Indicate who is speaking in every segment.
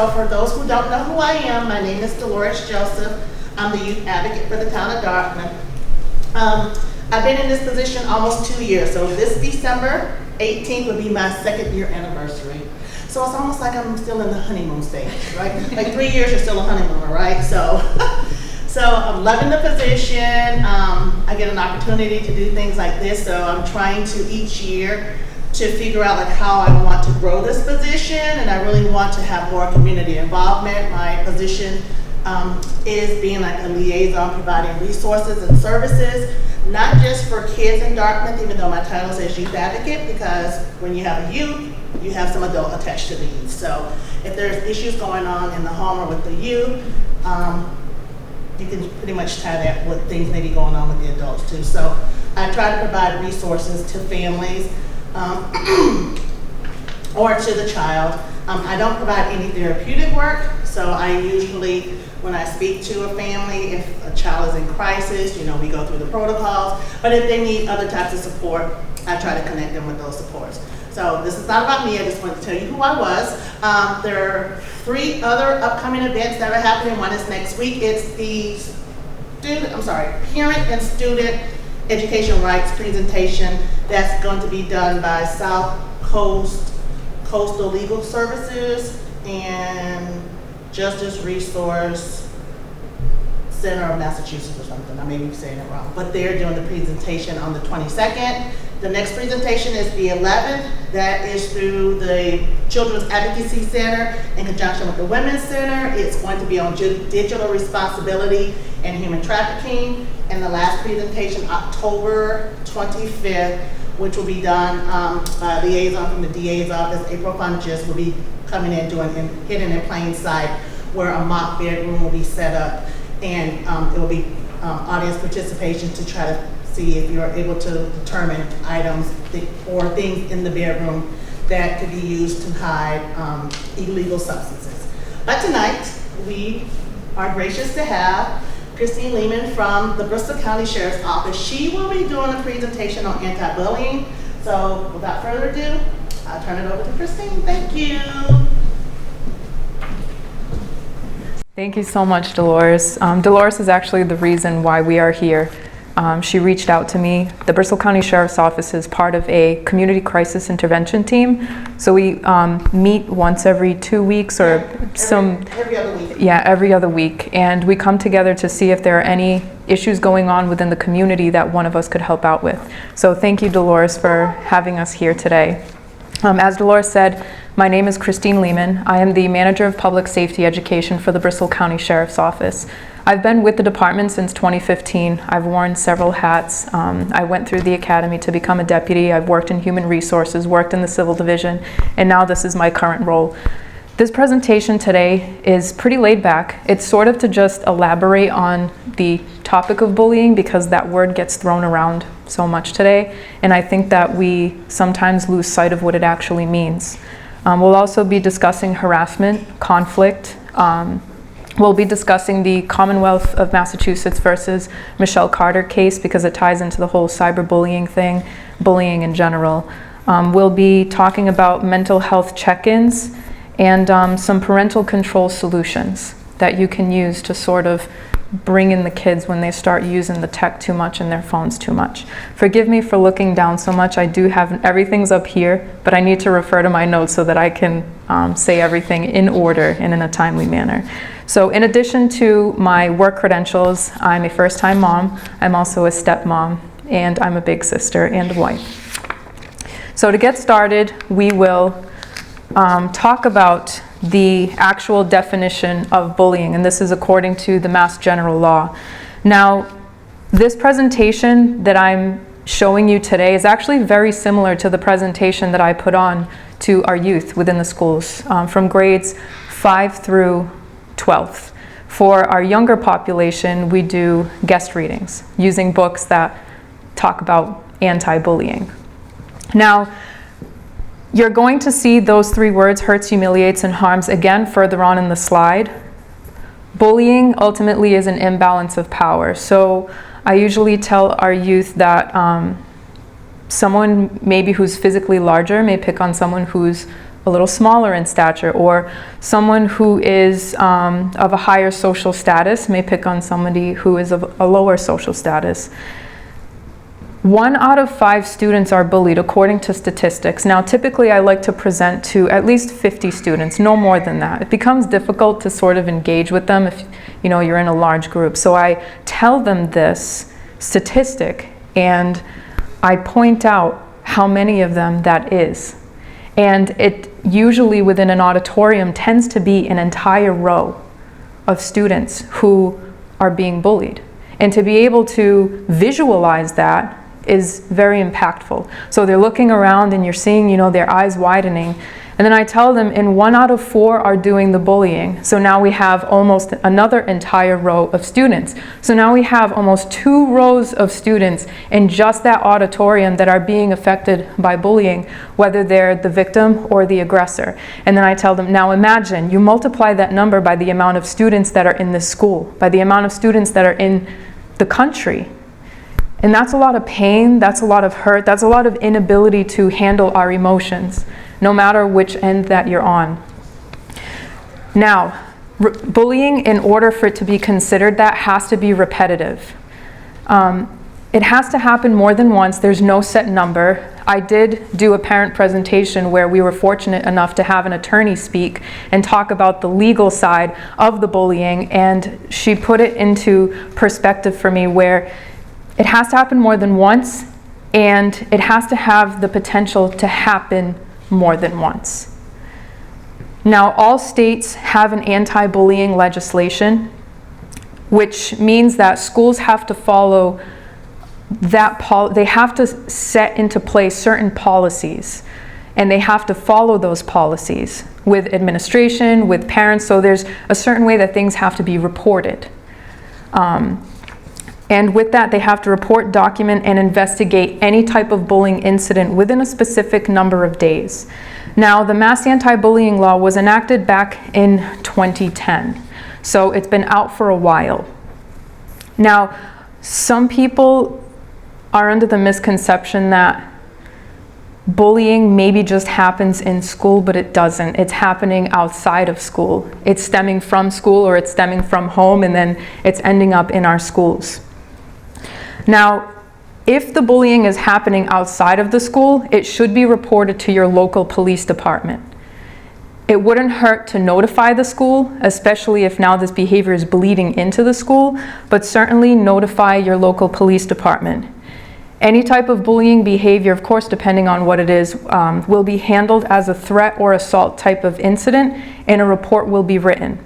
Speaker 1: So for those who don't know who I am, my name is Dolores Joseph. I'm the youth advocate for the town of Dartmouth. I've been in this position almost 2 years, so this December 18th will be my 2nd year anniversary. So it's almost like I'm still in the honeymoon stage, right? Like 3 years, you're still a honeymooner, right? So I'm loving the position. I get an opportunity to do things like this, so I'm trying to each year to figure out like how I want to grow this position, and I really want to have more community involvement. My position is being like a liaison, providing resources and services, not just for kids in Dartmouth, even though my title says youth advocate, because when you have a youth, you have some adult attached to the youth. So if there's issues going on in the home or with the youth, you can pretty much tie that with things maybe going on with the adults too. So I try to provide resources to families or to the child. I don't provide any therapeutic work, so I usually, when I speak to a family, if a child is in crisis, you know, we go through the protocols, but if they need other types of support, I try to connect them with those supports. So this is not about me, I just wanted to tell you who I was. There are 3 other upcoming events that are happening. One is next week. It's the Parent and Student Education Rights presentation that's going to be done by South Coast Coastal Legal Services and Justice Resource Center of Massachusetts or something. I may be saying it wrong, but they're doing the presentation on the 22nd. The next presentation is the 11th. That is through the Children's Advocacy Center in conjunction with the Women's Center. It's going to be on digital responsibility and human trafficking. And the last presentation, October 25th, which will be done by a liaison from the DA's office, April Funches, will be coming in doing hidden in plain sight, where a mock bedroom will be set up, and it will be audience participation to try to see if you're able to determine items or things in the bedroom that could be used to hide illegal substances. But tonight, we are gracious to have Christine Leeman from the Bristol County Sheriff's Office. She will be doing a presentation on anti-bullying. So without further ado, I'll turn it over to Christine. Thank you.
Speaker 2: Thank you so much, Dolores. Dolores is actually the reason why we are here. She reached out to me. The Bristol County Sheriff's Office is part of a community crisis intervention team. So we meet once every 2 weeks or
Speaker 1: every other week.
Speaker 2: Yeah, every other week. And we come together to see if there are any issues going on within the community that one of us could help out with. So thank you, Dolores, for having us here today. As Dolores said, my name is Christine Leeman. I am the Manager of Public Safety Education for the Bristol County Sheriff's Office. I've been with the department since 2015. I've worn several hats. I went through the academy to become a deputy. I've worked in human resources, worked in the civil division, and now this is my current role. This presentation today is pretty laid back. It's sort of to just elaborate on the topic of bullying, because that word gets thrown around so much today, and I think that we sometimes lose sight of what it actually means. We'll also be discussing harassment, conflict. We'll be discussing the Commonwealth of Massachusetts versus Michelle Carter case, because it ties into the whole cyberbullying thing, bullying in general. We'll be talking about mental health check-ins and some parental control solutions that you can use to sort of bring in the kids when they start using the tech too much and their phones too much. Forgive me for looking down so much. I do have everything's up here, but I need to refer to my notes so that I can say everything in order and in a timely manner. So in addition to my work credentials, I'm a first-time mom. I'm also a stepmom, and I'm a big sister and a wife. So to get started, we will talk about the actual definition of bullying, and this is according to the Mass General Law. Now, this presentation that I'm showing you today is actually very similar to the presentation that I put on to our youth within the schools from grades 5 through 12th. For our younger population, we do guest readings using books that talk about anti-bullying. Now, you're going to see those 3 words, hurts, humiliates, and harms, again further on in the slide. Bullying ultimately is an imbalance of power. So I usually tell our youth that someone maybe who's physically larger may pick on someone who's a little smaller in stature, or someone who is of a higher social status may pick on somebody who is of a lower social status. 1 out of 5 students are bullied according to statistics. Now, typically I like to present to at least 50 students, no more than that. It becomes difficult to sort of engage with them if you're in a large group. So I tell them this statistic and I point out how many of them that is. And it usually within an auditorium tends to be an entire row of students who are being bullied. And to be able to visualize that is very impactful. So they're looking around and you're seeing, their eyes widening. And then I tell them, and 1 out of 4 are doing the bullying. So now we have almost another entire row of students. So now we have almost 2 rows of students in just that auditorium that are being affected by bullying, whether they're the victim or the aggressor. And then I tell them, now imagine, you multiply that number by the amount of students that are in this school, by the amount of students that are in the country. And that's a lot of pain, that's a lot of hurt, that's a lot of inability to handle our emotions, no matter which end that you're on. Now, bullying, in order for it to be considered that, has to be repetitive. It has to happen more than once. There's no set number. I did do a parent presentation where we were fortunate enough to have an attorney speak and talk about the legal side of the bullying, and she put it into perspective for me where it has to happen more than once, and it has to have the potential to happen more than once. Now, all states have an anti-bullying legislation, which means that schools have to follow that they have to set into place certain policies, and they have to follow those policies with administration, with parents. So there's a certain way that things have to be reported. And with that, they have to report, document, and investigate any type of bullying incident within a specific number of days. Now, the Mass Anti-Bullying Law was enacted back in 2010, so it's been out for a while. Now, some people are under the misconception that bullying maybe just happens in school, but it doesn't. It's happening outside of school. It's stemming from school, or it's stemming from home, and then it's ending up in our schools. Now, if the bullying is happening outside of the school, it should be reported to your local police department. It wouldn't hurt to notify the school, especially if now this behavior is bleeding into the school, but certainly notify your local police department. Any type of bullying behavior, of course, depending on what it is, will be handled as a threat or assault type of incident, and a report will be written.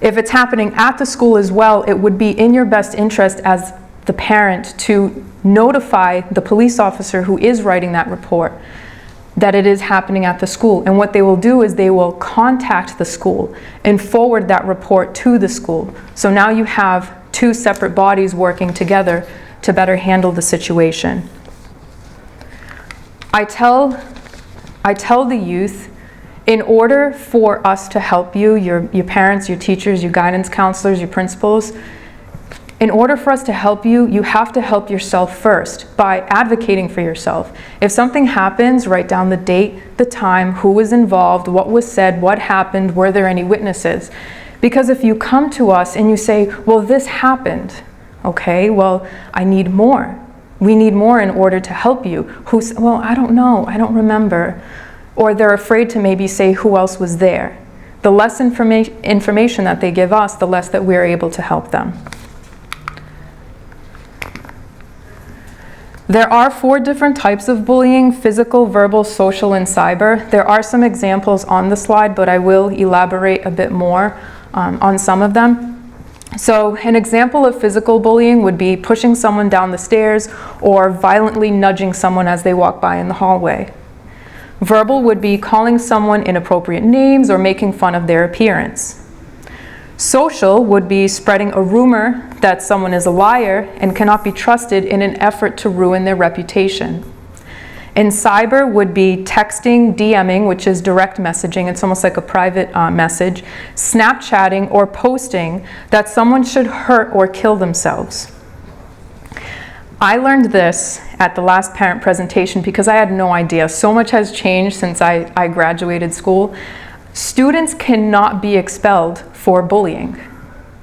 Speaker 2: If it's happening at the school as well, it would be in your best interest as the parent to notify the police officer who is writing that report that it is happening at the school. And what they will do is they will contact the school and forward that report to the school. So now you have 2 separate bodies working together to better handle the situation. I tell the youth, in order for us to help you, your parents, your teachers, your guidance counselors, your principals, in order for us to help you, you have to help yourself first by advocating for yourself. If something happens, write down the date, the time, who was involved, what was said, what happened, were there any witnesses? Because if you come to us and you say, well, this happened, okay, well, I need more. We need more in order to help you. Well, I don't know, I don't remember. Or they're afraid to maybe say who else was there. The less information that they give us, the less that we're able to help them. There are 4 different types of bullying: physical, verbal, social, and cyber. There are some examples on the slide, but I will elaborate a bit more on some of them. So an example of physical bullying would be pushing someone down the stairs or violently nudging someone as they walk by in the hallway. Verbal would be calling someone inappropriate names or making fun of their appearance. Social would be spreading a rumor that someone is a liar and cannot be trusted in an effort to ruin their reputation. And cyber would be texting, DMing, which is direct messaging, it's almost like a private message, Snapchatting, or posting that someone should hurt or kill themselves. I learned this at the last parent presentation because I had no idea. So much has changed since I graduated school. Students cannot be expelled for bullying.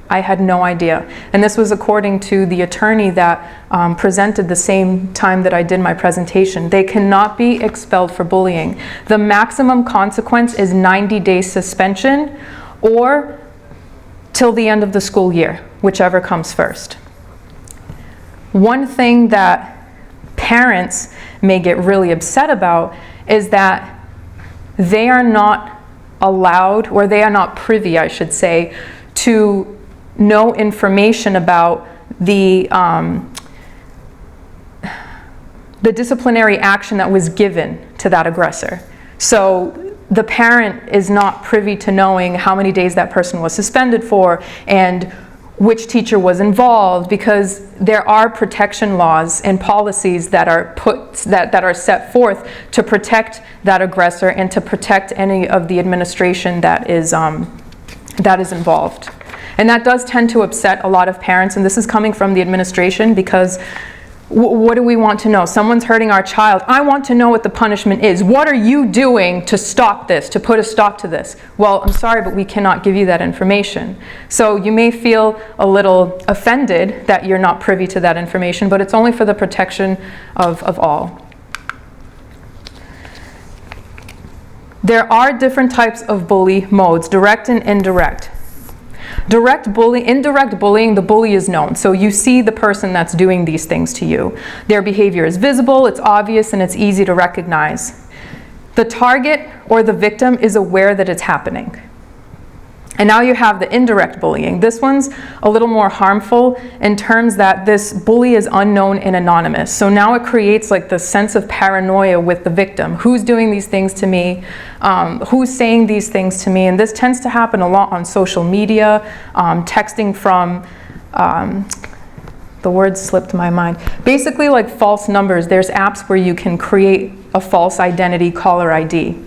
Speaker 2: I had no idea. And this was according to the attorney that presented the same time that I did my presentation. They cannot be expelled for bullying. The maximum consequence is 90-day suspension or till the end of the school year, whichever comes first. One thing that parents may get really upset about is that they are not allowed, or they are not privy, I should say, to know information about the disciplinary action that was given to that aggressor. So the parent is not privy to knowing how many days that person was suspended for and which teacher was involved, because there are protection laws and policies that are that are set forth to protect that aggressor and to protect any of the administration that is involved. And that does tend to upset a lot of parents, and this is coming from the administration, because what do we want to know? Someone's hurting our child. I want to know what the punishment is. What are you doing to stop this, to put a stop to this? Well, I'm sorry, but we cannot give you that information. So you may feel a little offended that you're not privy to that information, but it's only for the protection of all. There are different types of bully modes, direct and indirect. Indirect bullying, the bully is known. So you see the person that's doing these things to you. Their behavior is visible, it's obvious, and it's easy to recognize. The target or the victim is aware that it's happening. And now you have the indirect bullying. This one's a little more harmful in terms that this bully is unknown and anonymous. So now it creates like the sense of paranoia with the victim. Who's doing these things to me? Who's saying these things to me? And this tends to happen a lot on social media, texting from, the word slipped my mind. Basically like false numbers. There's apps where you can create a false identity, caller ID.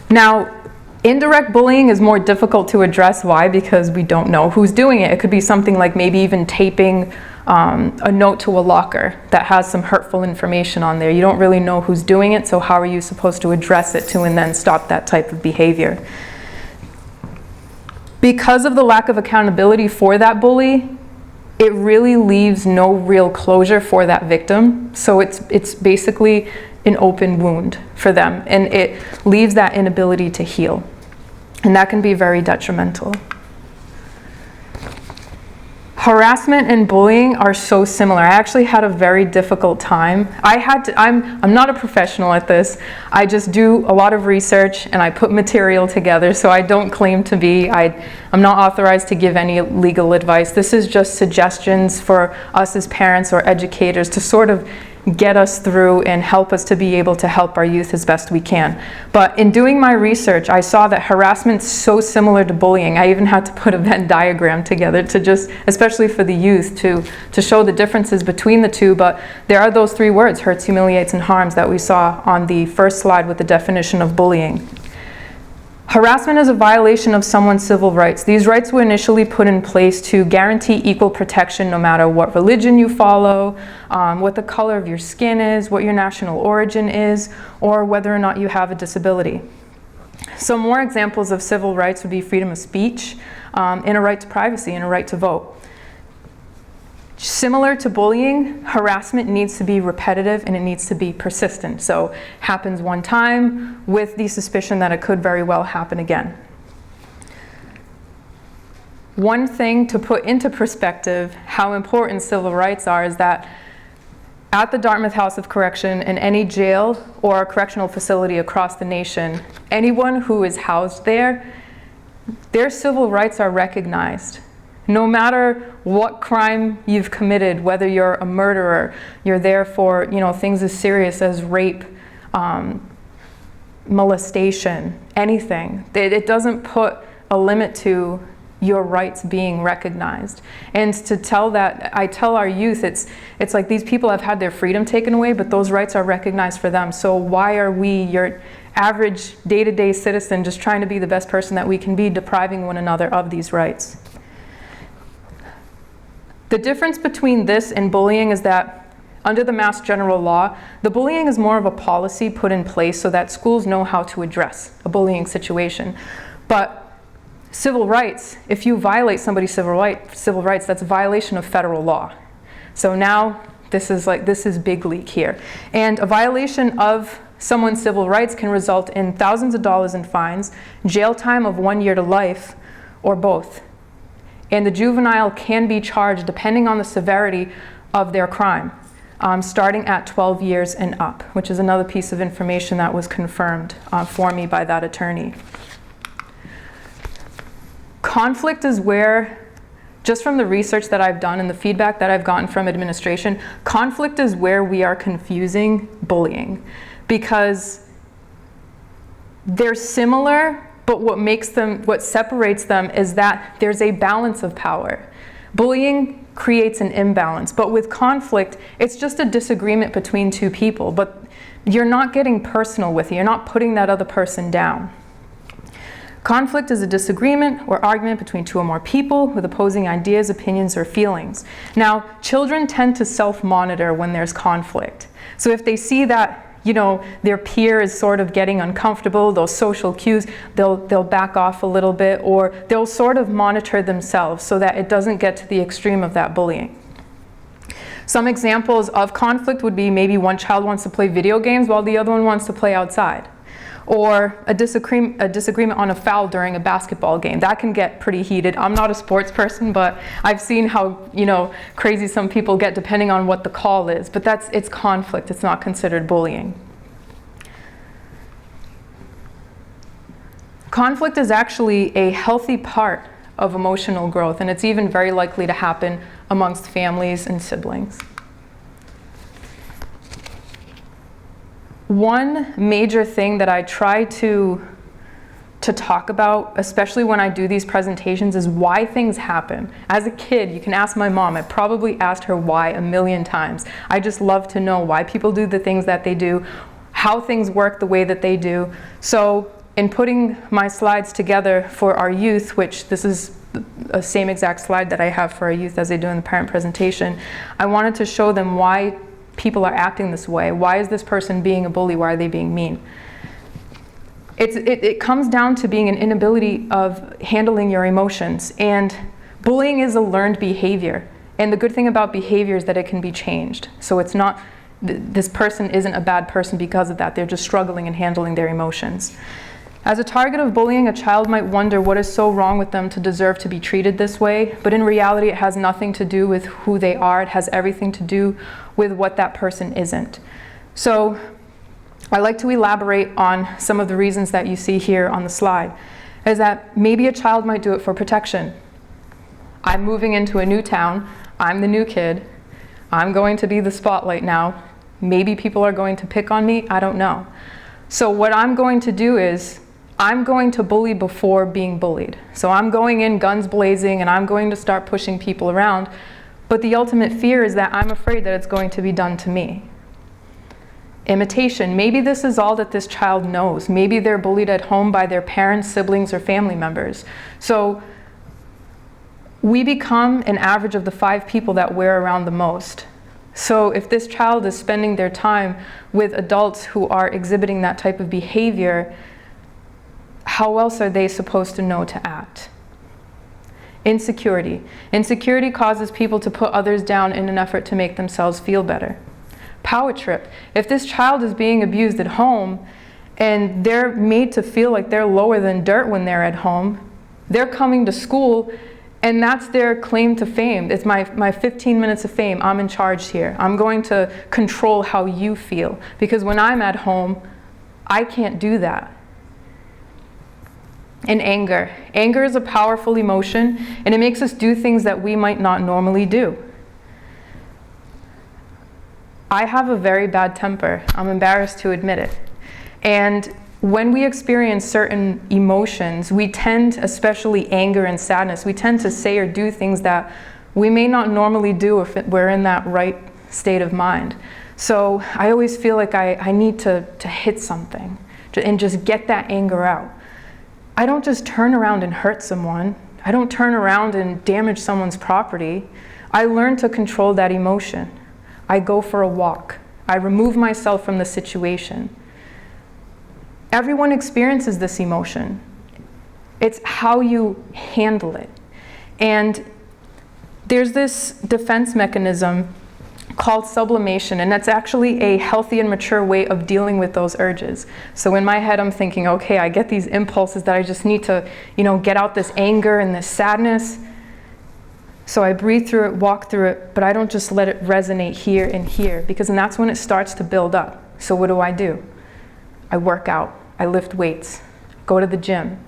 Speaker 2: Now, indirect bullying is more difficult to address. Why? Because we don't know who's doing it. It could be something like maybe even taping a note to a locker that has some hurtful information on there. You don't really know who's doing it, so how are you supposed to address it to and then stop that type of behavior? Because of the lack of accountability for that bully, it really leaves no real closure for that victim. So it's basically an open wound for them, and it leaves that inability to heal. And that can be very detrimental. Harassment and bullying are so similar. I actually had a very difficult time. I'm not a professional at this. I just do a lot of research and I put material together, so I don't claim to be. I'm not authorized to give any legal advice. This is just suggestions for us as parents or educators to sort of get us through and help us to be able to help our youth as best we can. But in doing my research, I saw that harassment's so similar to bullying. I even had to put a Venn diagram together to just, especially for the youth, to show the differences between the two. But there are those three words, hurts, humiliates, and harms, that we saw on the first slide with the definition of bullying. Harassment is a violation of someone's civil rights. These rights were initially put in place to guarantee equal protection no matter what religion you follow, what the color of your skin is, what your national origin is, or whether or not you have a disability. Some more examples of civil rights would be freedom of speech, and a right to privacy, and a right to vote. Similar to bullying, harassment needs to be repetitive and it needs to be persistent. So happens one time with the suspicion that it could very well happen again. One thing to put into perspective how important civil rights are is that at the Dartmouth House of Correction, in any jail or correctional facility across the nation, anyone who is housed there, their civil rights are recognized. No matter what crime you've committed, whether you're a murderer, you're there for things as serious as rape, molestation, anything. It doesn't put a limit to your rights being recognized. And to tell that, I tell our youth, it's like these people have had their freedom taken away, but those rights are recognized for them. So why are we, your average day-to-day citizen, just trying to be the best person that we can be, depriving one another of these rights? The difference between this and bullying is that under the Mass General Law, the bullying is more of a policy put in place so that schools know how to address a bullying situation. But civil rights, if you violate somebody's civil rights, that's a violation of federal law. So now this is big league here. And a violation of someone's civil rights can result in thousands of dollars in fines, jail time of 1 year to life, or both. And the juvenile can be charged depending on the severity of their crime, starting at 12 years and up, which is another piece of information that was confirmed for me by that attorney. Conflict is where, just from the research that I've done and the feedback that I've gotten from administration, conflict is where we are confusing bullying, because they're similar, but what separates them is that there's a balance of power. Bullying creates an imbalance, but with conflict, it's just a disagreement between two people, but you're not getting personal with it. You're not putting that other person down. Conflict is a disagreement or argument between two or more people with opposing ideas, opinions, or feelings. Now, children tend to self-monitor when there's conflict. So if they see that, their peer is sort of getting uncomfortable, those social cues, they'll back off a little bit, or they'll sort of monitor themselves so that it doesn't get to the extreme of that bullying. Some examples of conflict would be maybe one child wants to play video games while the other one wants to play outside. Or a disagreement on a foul during a basketball game. That can get pretty heated. I'm not a sports person, but I've seen how, crazy some people get depending on what the call is. But it's conflict. It's not considered bullying. Conflict is actually a healthy part of emotional growth, and it's even very likely to happen amongst families and siblings. One major thing that I try to talk about, especially when I do these presentations, is why things happen. As a kid, you can ask my mom. I probably asked her why a million times. I just love to know why people do the things that they do, how things work the way that they do. So in putting my slides together for our youth, which this is the same exact slide that I have for our youth as they do in the parent presentation, I wanted to show them why people are acting this way. Why is this person being a bully? Why are they being mean? It comes down to being an inability of handling your emotions. And bullying is a learned behavior. And the good thing about behavior is that it can be changed. So it's not, this person isn't a bad person because of that. They're just struggling in handling their emotions. As a target of bullying, a child might wonder what is so wrong with them to deserve to be treated this way, but in reality it has nothing to do with who they are. It has everything to do with what that person isn't. So I like to elaborate on some of the reasons that you see here on the slide, is that maybe a child might do it for protection. I'm moving into a new town, I'm the new kid, I'm going to be the spotlight now, maybe people are going to pick on me, I don't know. So what I'm going to do is, I'm going to bully before being bullied. So I'm going in guns blazing and I'm going to start pushing people around, but the ultimate fear is that I'm afraid that it's going to be done to me. Imitation. Maybe this is all that this child knows. Maybe they're bullied at home by their parents, siblings, or family members. So we become an average of the 5 people that we're around the most. So if this child is spending their time with adults who are exhibiting that type of behavior, how else are they supposed to know to act? Insecurity. Insecurity causes people to put others down in an effort to make themselves feel better. Power trip. If this child is being abused at home and they're made to feel like they're lower than dirt when they're at home, they're coming to school and that's their claim to fame. It's my 15 minutes of fame. I'm in charge here. I'm going to control how you feel. Because when I'm at home, I can't do that. And anger. Anger is a powerful emotion, and it makes us do things that we might not normally do. I have a very bad temper. I'm embarrassed to admit it. And when we experience certain emotions, we tend, especially anger and sadness, we tend to say or do things that we may not normally do if we're in that right state of mind. So I always feel like I need to hit something and just get that anger out. I don't just turn around and hurt someone. I don't turn around and damage someone's property. I learn to control that emotion. I go for a walk. I remove myself from the situation. Everyone experiences this emotion. It's how you handle it. And there's this defense mechanism called sublimation, and that's actually a healthy and mature way of dealing with those urges. So in my head, I'm thinking, okay, I get these impulses that I just need to, get out this anger and this sadness. So I breathe through it, walk through it, but I don't just let it resonate here and here, because then that's when it starts to build up. So what do? I work out, I lift weights, go to the gym,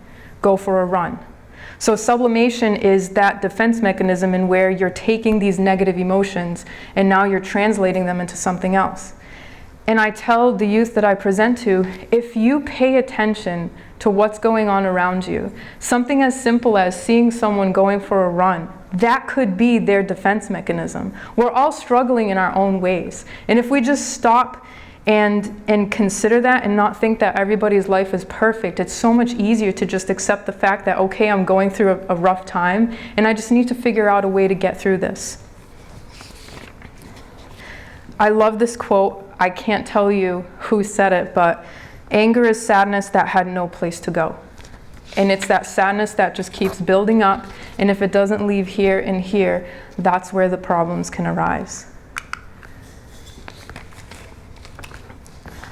Speaker 2: go for a run. So sublimation is that defense mechanism in where you're taking these negative emotions and now you're translating them into something else. And I tell the youth that I present to, if you pay attention to what's going on around you, something as simple as seeing someone going for a run, that could be their defense mechanism. We're all struggling in our own ways. And if we just stop and consider that and not think that everybody's life is perfect, it's so much easier to just accept the fact that, okay, I'm going through a rough time and I just need to figure out a way to get through this. I love this quote. I can't tell you who said it, but anger is sadness that had no place to go. And it's that sadness that just keeps building up, and if it doesn't leave here and here, that's where the problems can arise.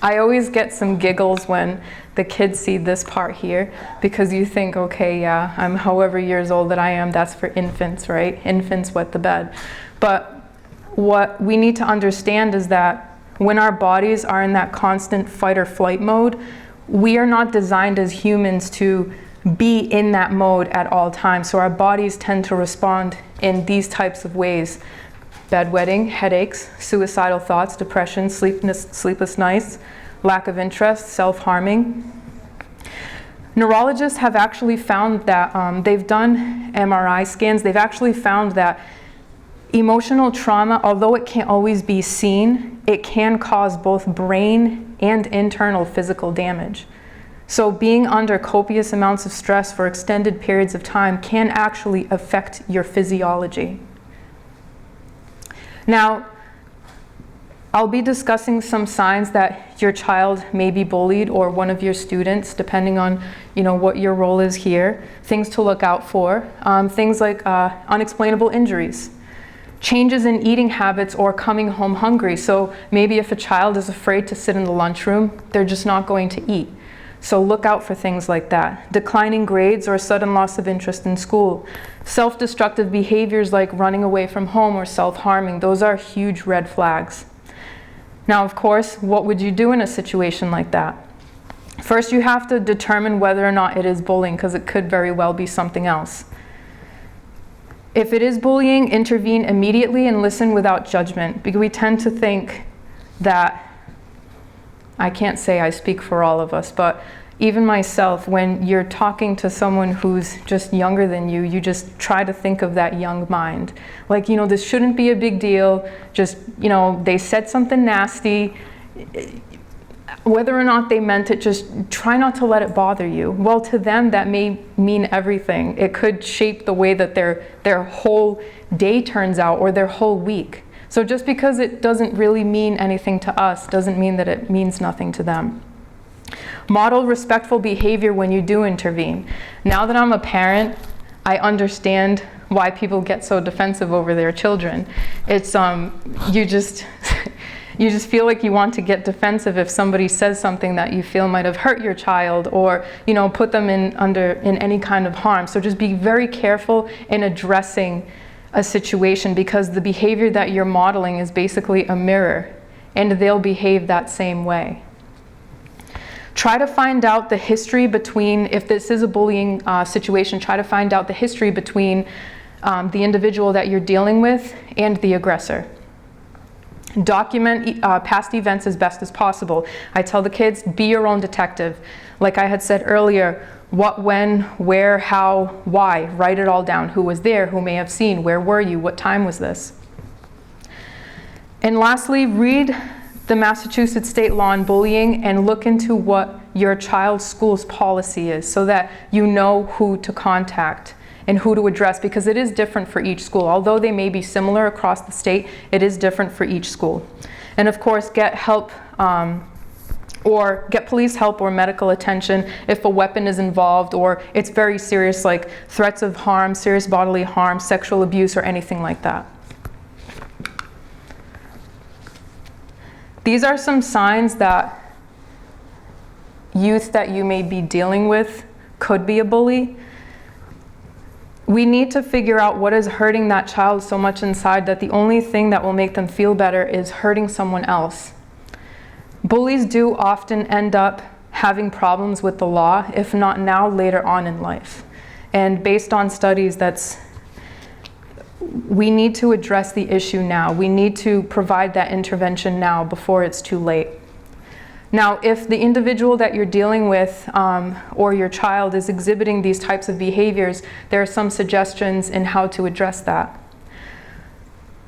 Speaker 2: I always get some giggles when the kids see this part here, because you think, okay, yeah, I'm however years old that I am, that's for infants, right? Infants wet the bed. But what we need to understand is that when our bodies are in that constant fight or flight mode, we are not designed as humans to be in that mode at all times. So our bodies tend to respond in these types of ways: bedwetting, headaches, suicidal thoughts, depression, sleepless nights, lack of interest, self-harming. Neurologists have actually found that, they've done MRI scans, they've actually found that emotional trauma, although it can't always be seen, it can cause both brain and internal physical damage. So being under copious amounts of stress for extended periods of time can actually affect your physiology. Now, I'll be discussing some signs that your child may be bullied, or one of your students, depending on what your role is here. Things to look out for, things like unexplainable injuries, changes in eating habits or coming home hungry. So maybe if a child is afraid to sit in the lunchroom, they're just not going to eat. So look out for things like that. Declining grades or sudden loss of interest in school. Self-destructive behaviors like running away from home or self-harming. Those are huge red flags. Now, of course, what would you do in a situation like that? First, you have to determine whether or not it is bullying, because it could very well be something else. If it is bullying, intervene immediately and listen without judgment, because we tend to think that, I can't say I speak for all of us, but even myself, when you're talking to someone who's just younger than you, you just try to think of that young mind. Like, this shouldn't be a big deal. Just, they said something nasty. Whether or not they meant it, just try not to let it bother you. Well, to them, that may mean everything. It could shape the way that their whole day turns out, or their whole week. So just because it doesn't really mean anything to us doesn't mean that it means nothing to them. Model respectful behavior when you do intervene. Now that I'm a parent, I understand why people get so defensive over their children. It's you just feel like you want to get defensive if somebody says something that you feel might have hurt your child, or put them in any kind of harm. So just be very careful in addressing a situation, because the behavior that you're modeling is basically a mirror, and they'll behave that same way. Try to find out the history between, if this is a bullying situation, try to find out the history between the individual that you're dealing with and the aggressor. Document past events as best as possible. I tell the kids, be your own detective. Like I had said earlier, what, when, where, how, why. Write it all down. Who was there? Who may have seen? Where were you? What time was this? And lastly, read the Massachusetts state law on bullying and look into what your child's school's policy is, so that you know who to contact and who to address, because it is different for each school. Although they may be similar across the state, it is different for each school. And of course, get help or get police help or medical attention if a weapon is involved or it's very serious, like threats of harm, serious bodily harm, sexual abuse, or anything like that. These are some signs that youth that you may be dealing with could be a bully. We need to figure out what is hurting that child so much inside that the only thing that will make them feel better is hurting someone else. Bullies do often end up having problems with the law, if not now, later on in life. And based on studies, we need to address the issue now. We need to provide that intervention now before it's too late. Now, if the individual that you're dealing with or your child is exhibiting these types of behaviors, there are some suggestions in how to address that.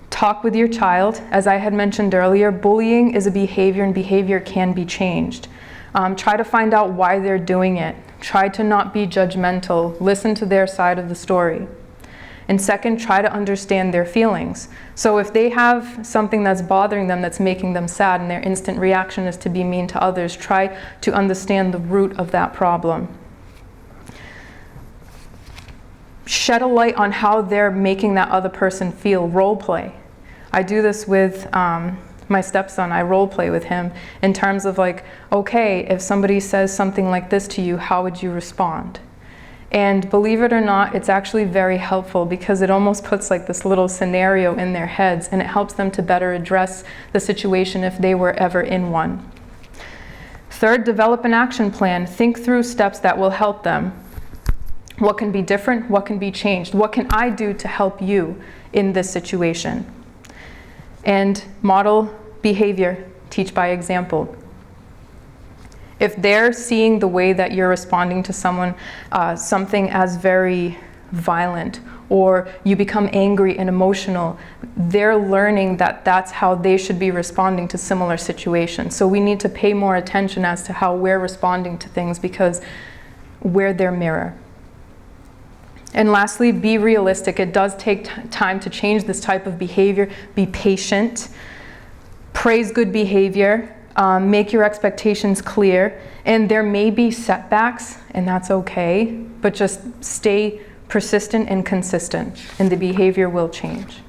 Speaker 2: Talk with your child. As I had mentioned earlier, bullying is a behavior and behavior can be changed. Try to find out why they're doing it. Try to not be judgmental. Listen to their side of the story. And second, try to understand their feelings. So if they have something that's bothering them, that's making them sad, and their instant reaction is to be mean to others, try to understand the root of that problem. Shed a light on how they're making that other person feel. Role play. I do this with my stepson. I role play with him in terms of like, okay, if somebody says something like this to you, how would you respond? And believe it or not, it's actually very helpful because it almost puts like this little scenario in their heads, and it helps them to better address the situation if they were ever in one. Third, develop an action plan. Think through steps that will help them. What can be different? What can be changed? What can I do to help you in this situation? And model behavior. Teach by example. If they're seeing the way that you're responding to someone, something as very violent, or you become angry and emotional, they're learning that that's how they should be responding to similar situations. So we need to pay more attention as to how we're responding to things because we're their mirror. And lastly, be realistic. It does take time to change this type of behavior. Be patient. Praise good behavior. Make your expectations clear. And there may be setbacks, and that's okay, but just stay persistent and consistent, and the behavior will change.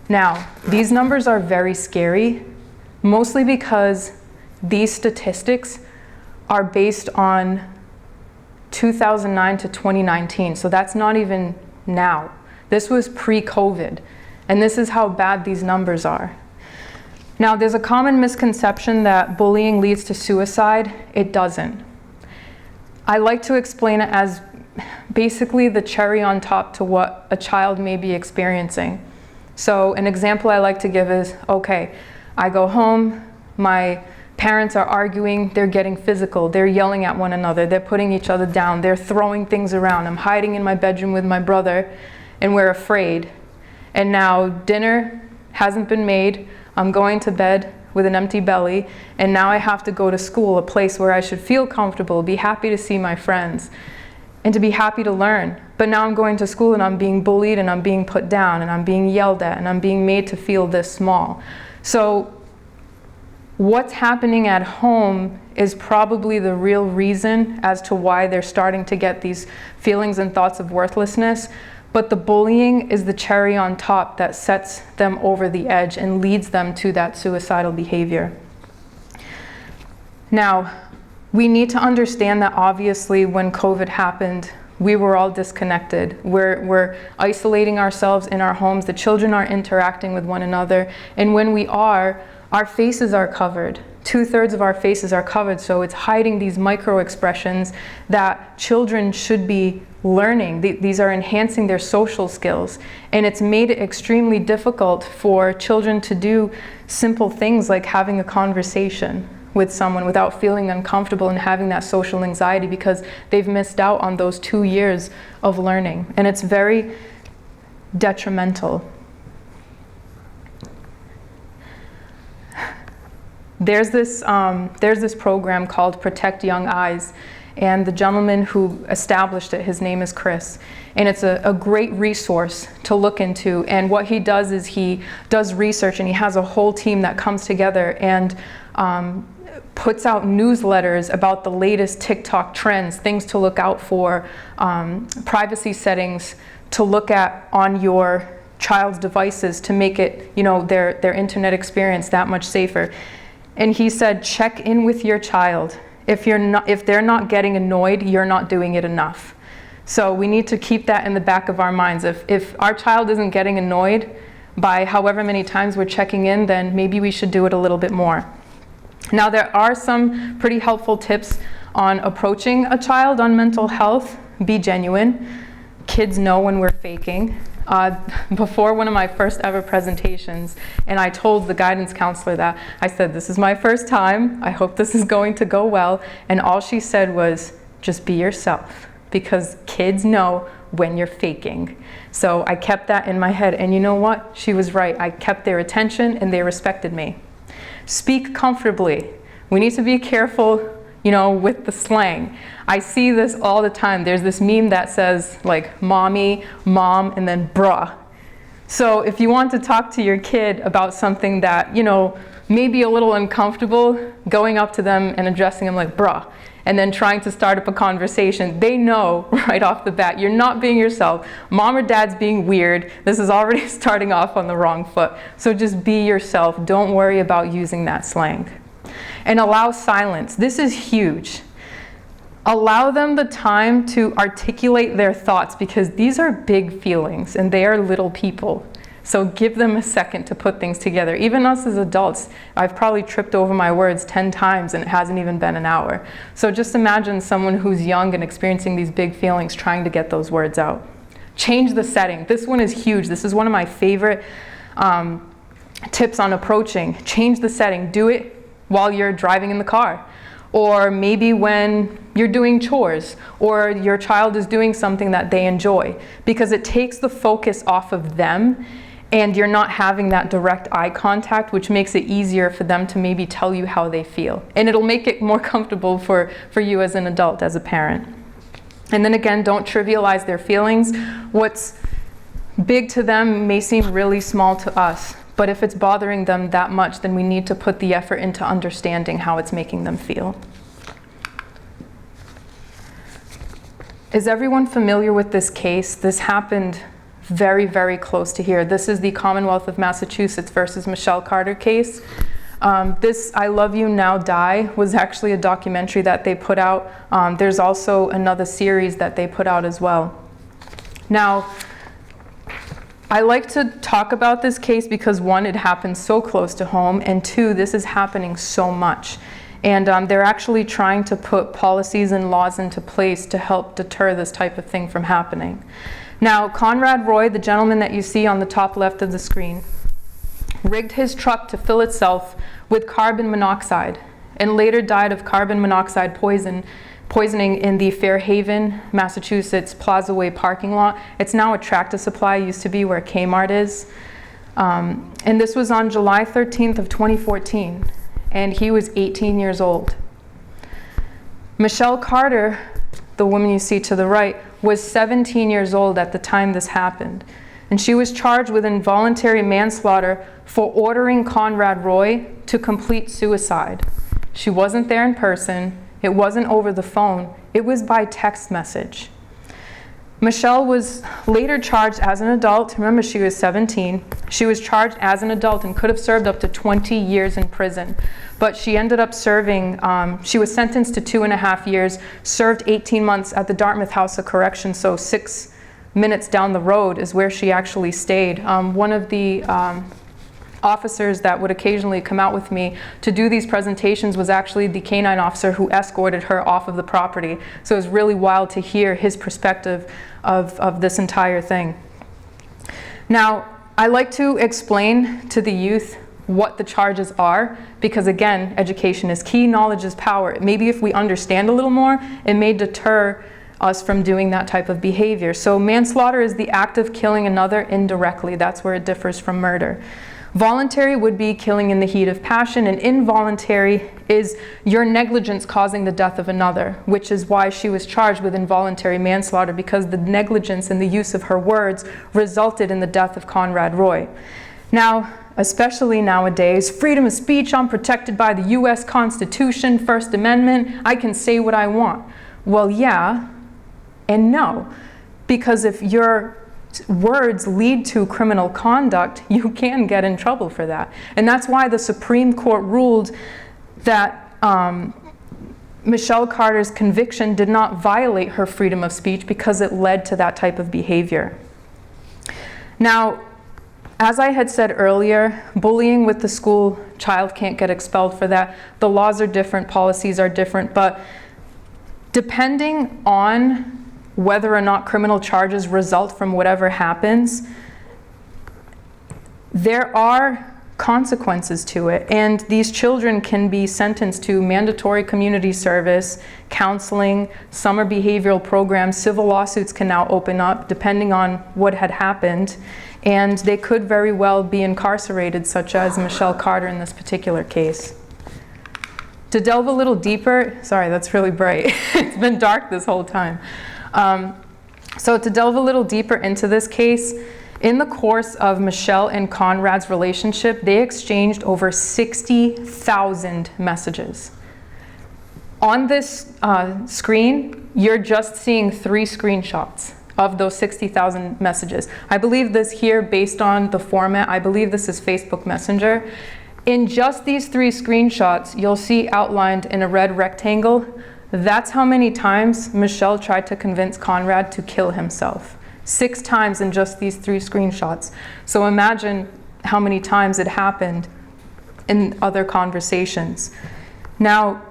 Speaker 2: Now, these numbers are very scary, mostly because these statistics are based on 2009 to 2019, so that's not even now. This was pre-COVID, and this is how bad these numbers are. Now, there's a common misconception that bullying leads to suicide. It doesn't. I like to explain it as basically the cherry on top to what a child may be experiencing. So an example I like to give is, okay, I go home, my parents are arguing, they're getting physical, they're yelling at one another, they're putting each other down, they're throwing things around. I'm hiding in my bedroom with my brother, and we're afraid. And now dinner hasn't been made, I'm going to bed with an empty belly, and now I have to go to school, a place where I should feel comfortable, be happy to see my friends, and to be happy to learn. But now I'm going to school and I'm being bullied and I'm being put down and I'm being yelled at and I'm being made to feel this small. So what's happening at home is probably the real reason as to why they're starting to get these feelings and thoughts of worthlessness. But the bullying is the cherry on top that sets them over the edge and leads them to that suicidal behavior. Now, we need to understand that obviously when COVID happened, we were all disconnected. We're isolating ourselves in our homes. The children are interacting with one another. And when we are, our faces are covered. 2/3 of our faces are covered, so it's hiding these micro expressions that children should be learning. These are enhancing their social skills. And it's made it extremely difficult for children to do simple things like having a conversation with someone without feeling uncomfortable and having that social anxiety because they've missed out on those 2 years of learning. And it's very detrimental. There's this program called Protect Young Eyes, and the gentleman who established it, his name is Chris. And it's a great resource to look into. And what he does is he does research, and he has a whole team that comes together and puts out newsletters about the latest TikTok trends, things to look out for, privacy settings to look at on your child's devices to make it, their internet experience that much safer. And he said, check in with your child. If they're not getting annoyed, you're not doing it enough. So we need to keep that in the back of our minds. If our child isn't getting annoyed by however many times we're checking in, then maybe we should do it a little bit more. Now, there are some pretty helpful tips on approaching a child on mental health. Be genuine. Kids know when we're faking. Before one of my first ever presentations, and I told the guidance counselor that, I said, this is my first time, I hope this is going to go well, and all she said was, just be yourself, because kids know when you're faking. So I kept that in my head, and you know what? She was right. I kept their attention, and they respected me. Speak comfortably. We need to be careful, with the slang. I see this all the time. There's this meme that says like mommy, mom, and then bruh. So if you want to talk to your kid about something that, may be a little uncomfortable, going up to them and addressing them like bruh, and then trying to start up a conversation, they know right off the bat, you're not being yourself. Mom or dad's being weird. This is already starting off on the wrong foot. So just be yourself. Don't worry about using that slang. And allow silence. This is huge. Allow them the time to articulate their thoughts, because these are big feelings and they are little people. So give them a second to put things together. Even us as adults, I've probably tripped over my words 10 times and it hasn't even been an hour. So just imagine someone who's young and experiencing these big feelings trying to get those words out. Change the setting. This one is huge. This is one of my favorite tips on approaching. Change the setting. Do it while you're driving in the car, or maybe when you're doing chores, or your child is doing something that they enjoy, because it takes the focus off of them and you're not having that direct eye contact, which makes it easier for them to maybe tell you how they feel. And it'll make it more comfortable for you as an adult, as a parent. And then again, don't trivialize their feelings. What's big to them may seem really small to us. But if it's bothering them that much, then we need to put the effort into understanding how it's making them feel. Is everyone familiar with this case? This happened very, very close to here. This is the Commonwealth of Massachusetts versus Michelle Carter case. This I Love You Now Die was actually a documentary that they put out. There's also another series that they put out as well. Now, I like to talk about this case because one, it happened so close to home, and two, this is happening so much. And they're actually trying to put policies and laws into place to help deter this type of thing from happening. Now, Conrad Roy, the gentleman that you see on the top left of the screen, rigged his truck to fill itself with carbon monoxide and later died of carbon monoxide poisoning in the Fairhaven, Massachusetts Plaza Way parking lot. It's now a Tractor Supply, used to be where Kmart is. And this was on July 13th of 2014, and he was 18 years old. Michelle Carter, the woman you see to the right, was 17 years old at the time this happened. And she was charged with involuntary manslaughter for ordering Conrad Roy to complete suicide. She wasn't there in person. It wasn't over the phone. It was by text message. Michelle was later charged as an adult. Remember, she was 17. She was charged as an adult and could have served up to 20 years in prison. But she ended up serving, she was sentenced to 2.5 years, served 18 months at the Dartmouth House of Correction, so 6 minutes down the road is where she actually stayed. One of the officers that would occasionally come out with me to do these presentations was actually the canine officer who escorted her off of the property. So it was really wild to hear his perspective of this entire thing. Now, I like to explain to the youth what the charges are, because again, education is key, knowledge is power. Maybe if we understand a little more, it may deter us from doing that type of behavior. So manslaughter is the act of killing another indirectly. That's where it differs from murder. Voluntary would be killing in the heat of passion, and involuntary is your negligence causing the death of another, which is why she was charged with involuntary manslaughter, because the negligence in the use of her words resulted in the death of Conrad Roy. Now, especially nowadays, freedom of speech, I'm protected by the US Constitution, First Amendment, I can say what I want. Well, yeah and no, because if your words lead to criminal conduct, you can get in trouble for that. And that's why the Supreme Court ruled that Michelle Carter's conviction did not violate her freedom of speech because it led to that type of behavior. Now, as I had said earlier, bullying with the school child can't get expelled for that. The laws are different, policies are different, but depending on whether or not criminal charges result from whatever happens, there are consequences to it. And these children can be sentenced to mandatory community service, counseling, summer behavioral programs. Civil lawsuits can now open up depending on what had happened. And they could very well be incarcerated, such as Michelle Carter in this particular case. To delve a little deeper, sorry, that's really bright. It's been dark this whole time. So to delve a little deeper into this case, in the course of Michelle and Conrad's relationship, they exchanged over 60,000 messages. On this screen, you're just seeing 3 screenshots of those 60,000 messages. I believe this here, based on the format, I believe this is Facebook Messenger. In just these 3 screenshots, you'll see outlined in a red rectangle, that's how many times Michelle tried to convince Conrad to kill himself. 6 times in just these 3 screenshots. So imagine how many times it happened in other conversations. Now,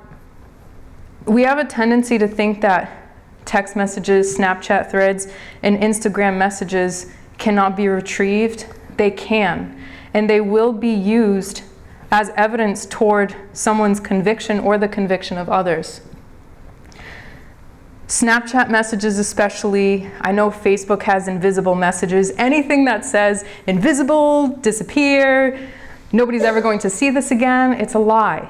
Speaker 2: we have a tendency to think that text messages, Snapchat threads, and Instagram messages cannot be retrieved. They can, and they will be used as evidence toward someone's conviction or the conviction of others. Snapchat messages especially, I know Facebook has invisible messages. Anything that says invisible, disappear, nobody's ever going to see this again, it's a lie.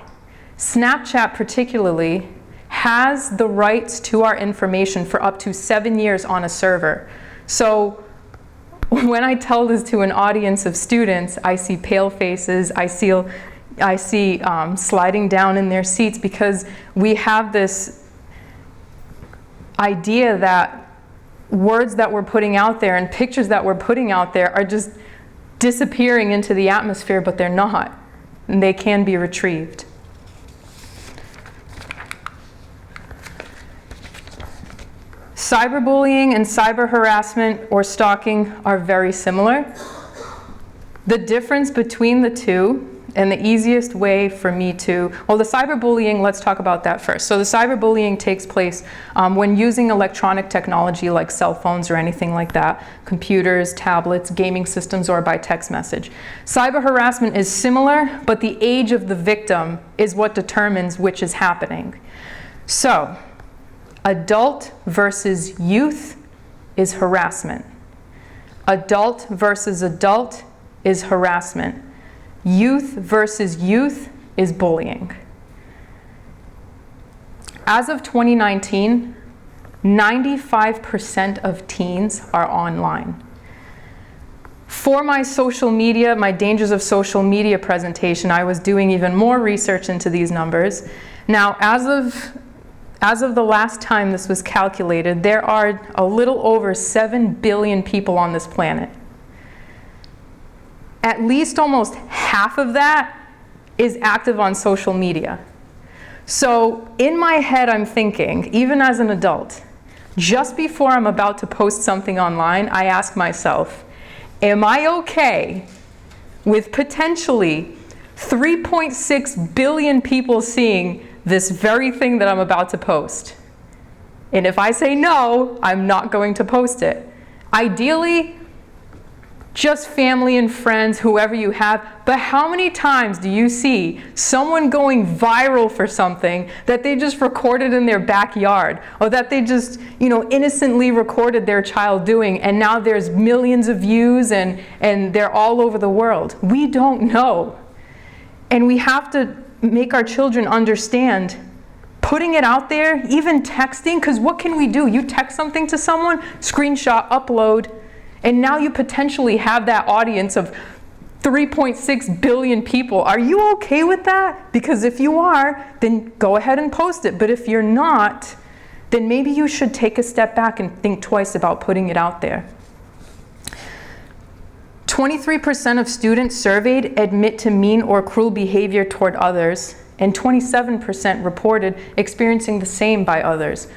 Speaker 2: Snapchat particularly has the rights to our information for up to 7 years on a server. So when I tell this to an audience of students, I see pale faces, I see sliding down in their seats, because we have this idea that words that we're putting out there and pictures that we're putting out there are just disappearing into the atmosphere, but they're not, and they can be retrieved. Cyberbullying and cyber harassment or stalking are very similar. The difference between the two, and the easiest way for me to, well, the cyberbullying, let's talk about that first. So the cyberbullying takes place when using electronic technology like cell phones or anything like that, computers, tablets, gaming systems, or by text message. Cyber harassment is similar, but the age of the victim is what determines which is happening. So, adult versus youth is harassment. Adult versus adult is harassment. Youth versus youth is bullying. As of 2019, 95% of teens are online. For my social media, my Dangers of Social Media presentation, I was doing even more research into these numbers. Now, as of the last time this was calculated, there are a little over 7 billion people on this planet. At least almost half of that is active on social media. So in my head, I'm thinking, even as an adult, just before I'm about to post something online, I ask myself, am I okay with potentially 3.6 billion people seeing this very thing that I'm about to post? And if I say no, I'm not going to post it. Ideally, just family and friends, whoever you have, but how many times do you see someone going viral for something that they just recorded in their backyard, or that they just, innocently recorded their child doing, and now there's millions of views and they're all over the world? We don't know. And we have to make our children understand putting it out there, even texting, because what can we do? You text something to someone, screenshot, upload, and now you potentially have that audience of 3.6 billion people. Are you okay with that? Because if you are, then go ahead and post it. But if you're not, then maybe you should take a step back and think twice about putting it out there. 23% of students surveyed admit to mean or cruel behavior toward others, and 27% reported experiencing the same by others.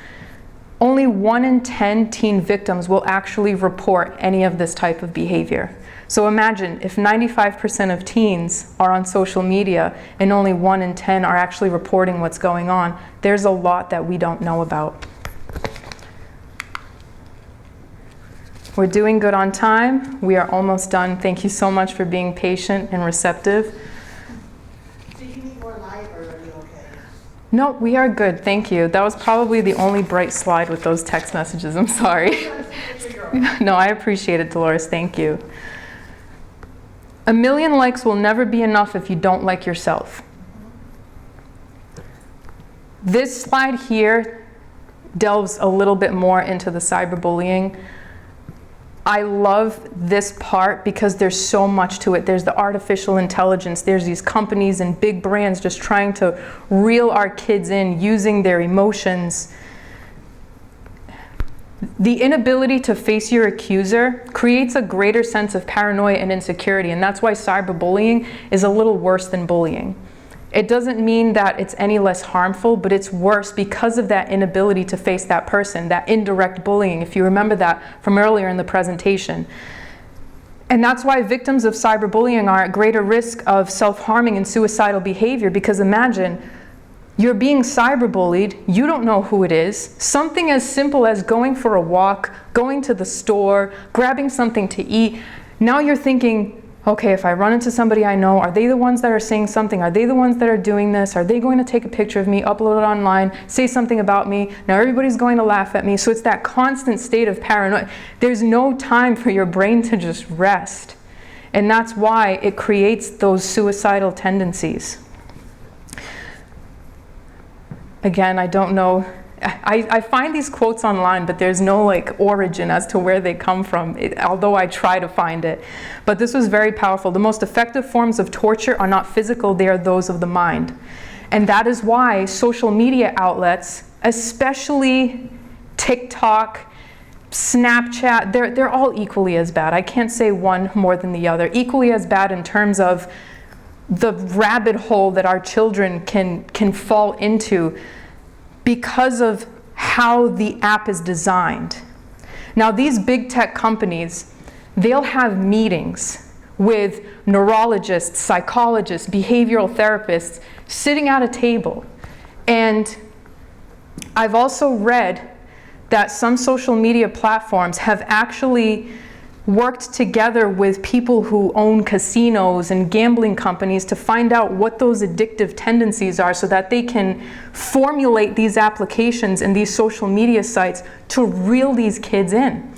Speaker 2: Only 1 in 10 teen victims will actually report any of this type of behavior. So imagine if 95% of teens are on social media and only 1 in 10 are actually reporting what's going on. There's a lot that we don't know about. We're doing good on time. We are almost done. Thank you so much for being patient and receptive.
Speaker 1: Do you need more light, or are you okay?
Speaker 2: No, we are good. Thank you. That was probably the only bright slide with those text messages. I'm sorry. No, I appreciate it, Dolores. Thank you. 1 million likes will never be enough if you don't like yourself. This slide here delves a little bit more into the cyberbullying. I love this part because there's so much to it. There's the artificial intelligence. There's these companies and big brands just trying to reel our kids in, using their emotions. The inability to face your accuser creates a greater sense of paranoia and insecurity, and that's why cyberbullying is a little worse than bullying. It doesn't mean that it's any less harmful, but it's worse because of that inability to face that person, that indirect bullying, if you remember that from earlier in the presentation. And that's why victims of cyberbullying are at greater risk of self-harming and suicidal behavior, because imagine you're being cyberbullied, you don't know who it is. Something as simple as going for a walk, going to the store, grabbing something to eat. Now you're thinking, okay, if I run into somebody I know, are they the ones that are saying something? Are they the ones that are doing this? Are they going to take a picture of me, upload it online, say something about me? Now everybody's going to laugh at me. So it's that constant state of paranoia. There's no time for your brain to just rest. And that's why it creates those suicidal tendencies. Again, I don't know. I find these quotes online, but there's no origin as to where they come from, although I try to find it. But this was very powerful. The most effective forms of torture are not physical, they are those of the mind. And that is why social media outlets, especially TikTok, Snapchat, they're all equally as bad. I can't say one more than the other. Equally as bad in terms of the rabbit hole that our children can fall into because of how the app is designed. Now, these big tech companies, they'll have meetings with neurologists, psychologists, behavioral therapists sitting at a table. And I've also read that some social media platforms have actually worked together with people who own casinos and gambling companies to find out what those addictive tendencies are so that they can formulate these applications and these social media sites to reel these kids in.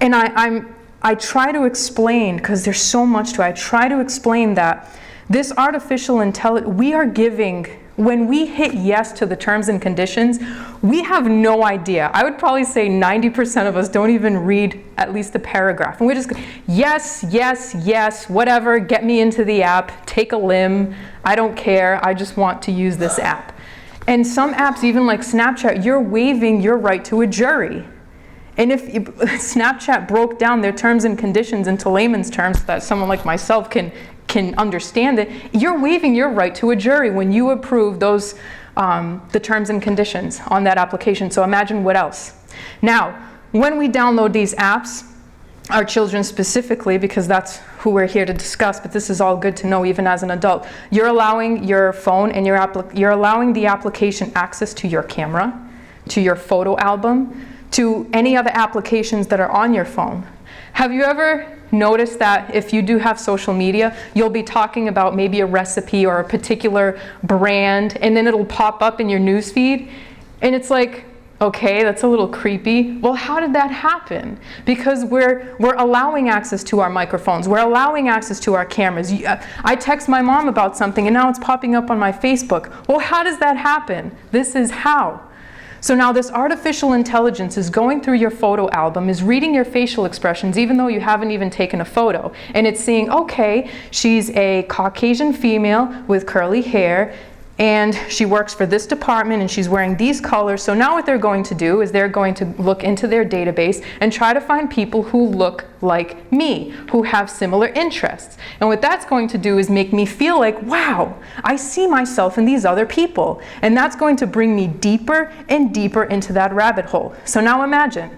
Speaker 2: And I try to explain, because there's so much to it, I try to explain that this artificial intelligence, we are giving, when we hit yes to the terms and conditions, we have no idea. I would probably say 90% of us don't even read at least a paragraph. And we're just, yes, yes, yes, whatever, get me into the app, take a limb, I don't care, I just want to use this app. And some apps, even like Snapchat, you're waiving your right to a jury. And if Snapchat broke down their terms and conditions into layman's terms so that someone like myself can understand it, you're waiving your right to a jury when you approve those the terms and conditions on that application. So imagine what else. Now, when we download these apps, our children specifically, because that's who we're here to discuss, but this is all good to know even as an adult, you're allowing your phone and you're allowing the application access to your camera, to your photo album, to any other applications that are on your phone. Have you ever noticed that if you do have social media, you'll be talking about maybe a recipe or a particular brand, and then it'll pop up in your newsfeed, and it's like, okay, that's a little creepy. Well, how did that happen? Because we're allowing access to our microphones. We're allowing access to our cameras. I text my mom about something, and now it's popping up on my Facebook. Well, how does that happen? This is how. So now this artificial intelligence is going through your photo album, is reading your facial expressions, even though you haven't even taken a photo. And it's seeing, okay, she's a Caucasian female with curly hair, and she works for this department, and she's wearing these colors. So now what they're going to do is they're going to look into their database and try to find people who look like me, who have similar interests. And what that's going to do is make me feel like, wow, I see myself in these other people. And that's going to bring me deeper and deeper into that rabbit hole. So now imagine,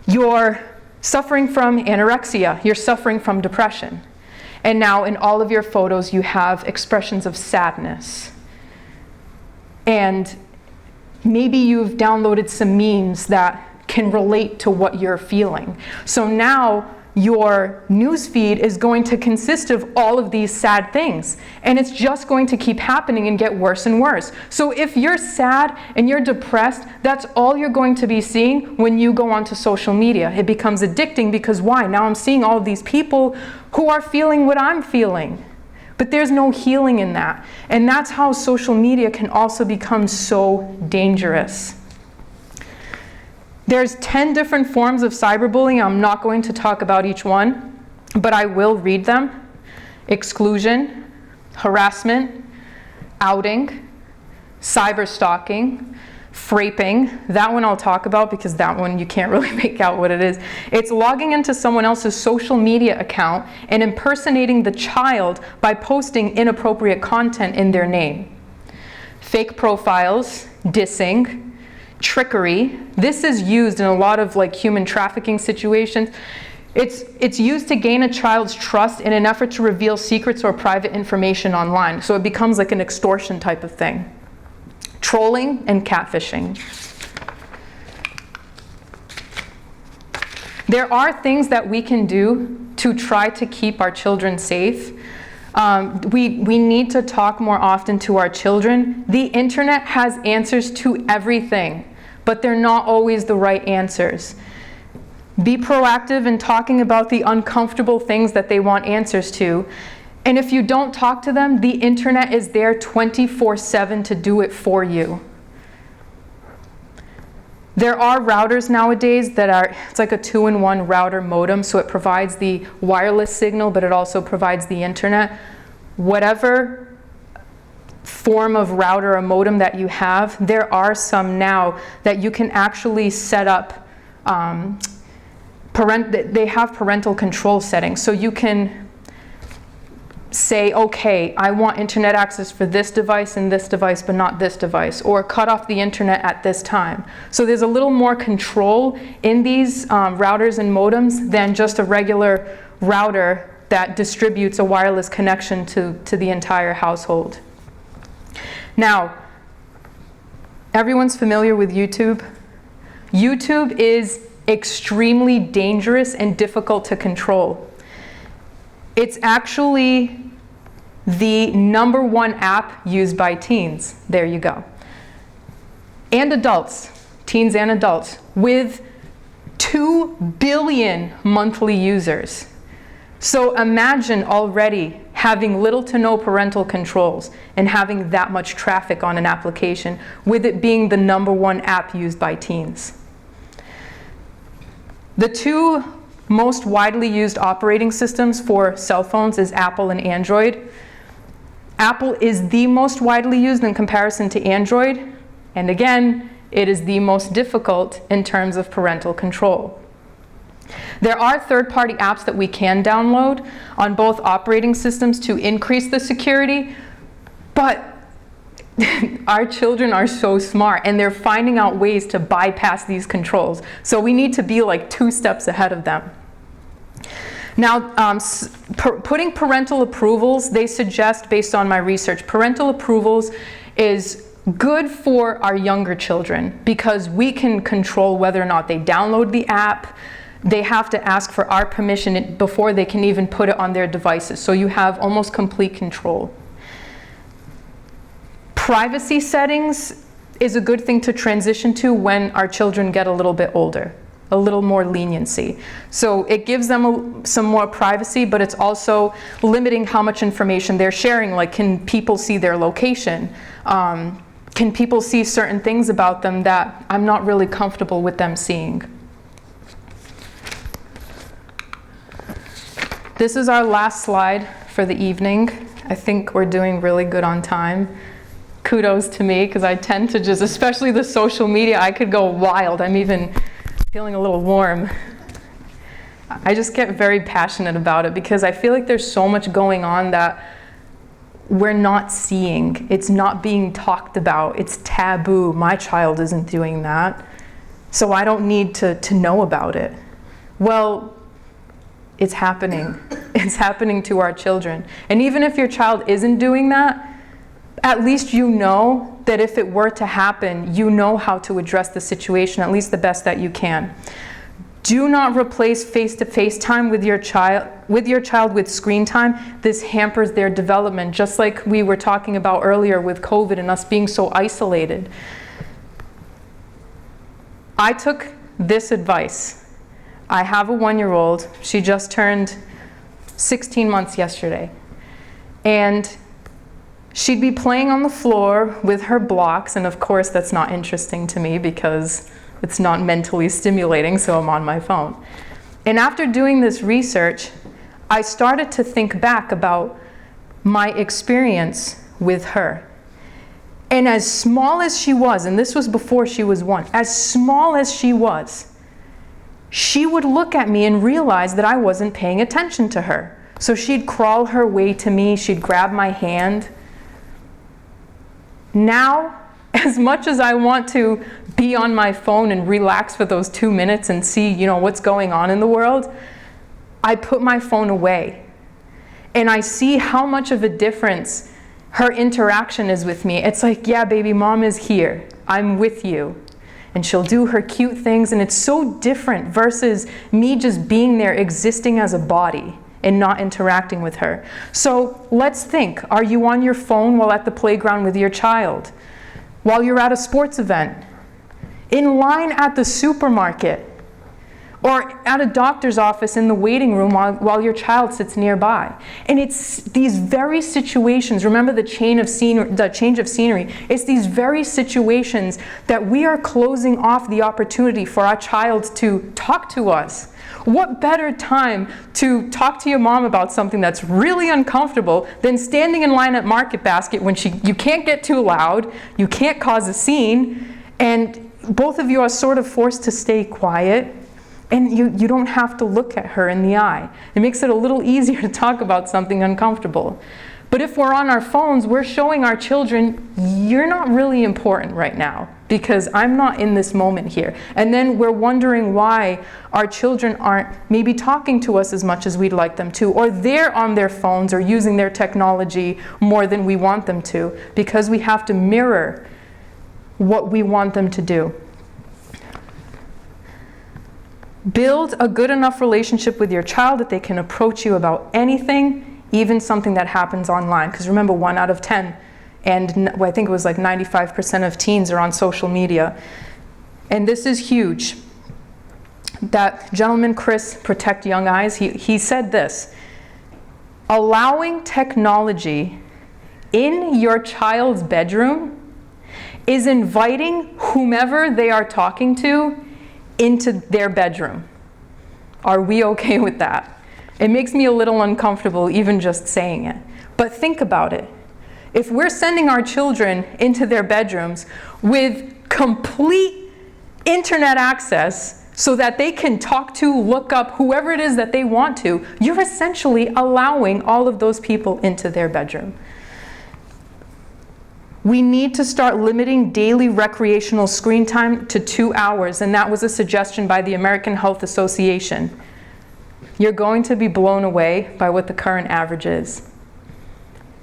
Speaker 2: you're suffering from anorexia, you're suffering from depression. And now in all of your photos, you have expressions of sadness. And maybe you've downloaded some memes that can relate to what you're feeling. So now your newsfeed is going to consist of all of these sad things. And it's just going to keep happening and get worse and worse. So if you're sad and you're depressed, that's all you're going to be seeing when you go onto social media. It becomes addicting because why? Now I'm seeing all of these people who are feeling what I'm feeling. But there's no healing in that. And that's how social media can also become so dangerous. There's 10 different forms of cyberbullying. I'm not going to talk about each one, but I will read them. Exclusion, harassment, outing, cyberstalking, fraping. That one I'll talk about because that one you can't really make out what it is. It's logging into someone else's social media account and impersonating the child by posting inappropriate content in their name. Fake profiles, dissing, trickery. This is used in a lot of human trafficking situations. It's used to gain a child's trust in an effort to reveal secrets or private information online. So it becomes like an extortion type of thing. Trolling and catfishing. There are things that we can do to try to keep our children safe. We need to talk more often to our children. The internet has answers to everything, but they're not always the right answers. Be proactive in talking about the uncomfortable things that they want answers to. And if you don't talk to them, the internet is there 24/7 to do it for you. There are routers nowadays that it's like a 2-in-1 router modem, so it provides the wireless signal, but it also provides the internet. Whatever form of router or modem that you have, there are some now that you can actually set up, they have parental control settings, so you can say, okay, I want internet access for this device and this device, but not this device, or cut off the internet at this time. So there's a little more control in these routers and modems than just a regular router that distributes a wireless connection to the entire household. Now, everyone's familiar with YouTube. YouTube is extremely dangerous and difficult to control. It's actually the #1 app used by teens. There you go. And adults, teens and adults, with 2 billion monthly users. So imagine already having little to no parental controls and having that much traffic on an application, with it being the #1 app used by teens. The 2 most widely used operating systems for cell phones is Apple and Android. Apple is the most widely used in comparison to Android, and again, it is the most difficult in terms of parental control. There are third-party apps that we can download on both operating systems to increase the security, but our children are so smart and they're finding out ways to bypass these controls. So we need to be like 2 steps ahead of them. Now, putting parental approvals, they suggest, based on my research, parental approvals is good for our younger children because we can control whether or not they download the app. They have to ask for our permission before they can even put it on their devices. So you have almost complete control. Privacy settings is a good thing to transition to when our children get a little bit older, a little more leniency. So it gives them some more privacy, but it's also limiting how much information they're sharing. Like, can people see their location? Can people see certain things about them that I'm not really comfortable with them seeing? This is our last slide for the evening. I think we're doing really good on time. Kudos to me, because I tend to just, especially the social media, I could go wild. I'm even feeling a little warm. I just get very passionate about it because I feel like there's so much going on that we're not seeing. It's not being talked about. It's taboo. My child isn't doing that, so I don't need to know about it. Well, it's happening. It's happening to our children. And even if your child isn't doing that, at least you know that if it were to happen, you know how to address the situation, at least the best that you can. Do not replace face-to-face time with your child with screen time. This hampers their development, just like we were talking about earlier with COVID and us being so isolated. I took this advice. I have a 1-year-old. She just turned 16 months yesterday. And she'd be playing on the floor with her blocks, and of course that's not interesting to me because it's not mentally stimulating, so I'm on my phone. And after doing this research, I started to think back about my experience with her. And as small as she was, and this was before she was 1, as small as she was, she would look at me and realize that I wasn't paying attention to her. So she'd crawl her way to me, she'd grab my hand. Now, as much as I want to be on my phone and relax for those 2 minutes and see, what's going on in the world, I put my phone away. And I see how much of a difference her interaction is with me. It's like, yeah, baby, mom is here. I'm with you. And she'll do her cute things, and it's so different versus me just being there existing as a body and not interacting with her. So let's think, are you on your phone while at the playground with your child? While you're at a sports event? In line at the supermarket? Or at a doctor's office in the waiting room while your child sits nearby? And it's these very situations, remember the change of scenery, it's these very situations that we are closing off the opportunity for our child to talk to us. What better time to talk to your mom about something that's really uncomfortable than standing in line at Market Basket when you can't get too loud, you can't cause a scene, and both of you are sort of forced to stay quiet, and you don't have to look at her in the eye. It makes it a little easier to talk about something uncomfortable. But if we're on our phones, we're showing our children, you're not really important right now because I'm not in this moment here. And then we're wondering why our children aren't maybe talking to us as much as we'd like them to, or they're on their phones or using their technology more than we want them to, because we have to mirror what we want them to do. Build a good enough relationship with your child that they can approach you about anything, even something that happens online. Because remember, 1 out of 10, and I think it was like 95% of teens are on social media. And this is huge. That gentleman, Chris, Protect Young Eyes, he said this: allowing technology in your child's bedroom is inviting whomever they are talking to into their bedroom. Are we okay with that? It makes me a little uncomfortable even just saying it. But think about it. If we're sending our children into their bedrooms with complete internet access so that they can talk to, look up whoever it is that they want to, you're essentially allowing all of those people into their bedroom. We need to start limiting daily recreational screen time to 2 hours, and that was a suggestion by the American Health Association. You're going to be blown away by what the current average is.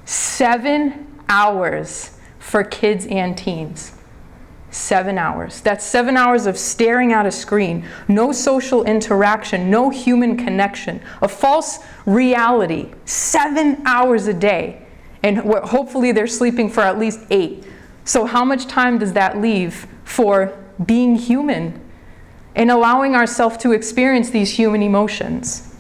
Speaker 2: 7 hours for kids and teens. 7 hours. That's 7 hours of staring at a screen, no social interaction, no human connection, a false reality, 7 hours a day. And hopefully they're sleeping for at least 8. So how much time does that leave for being human and allowing ourselves to experience these human emotions?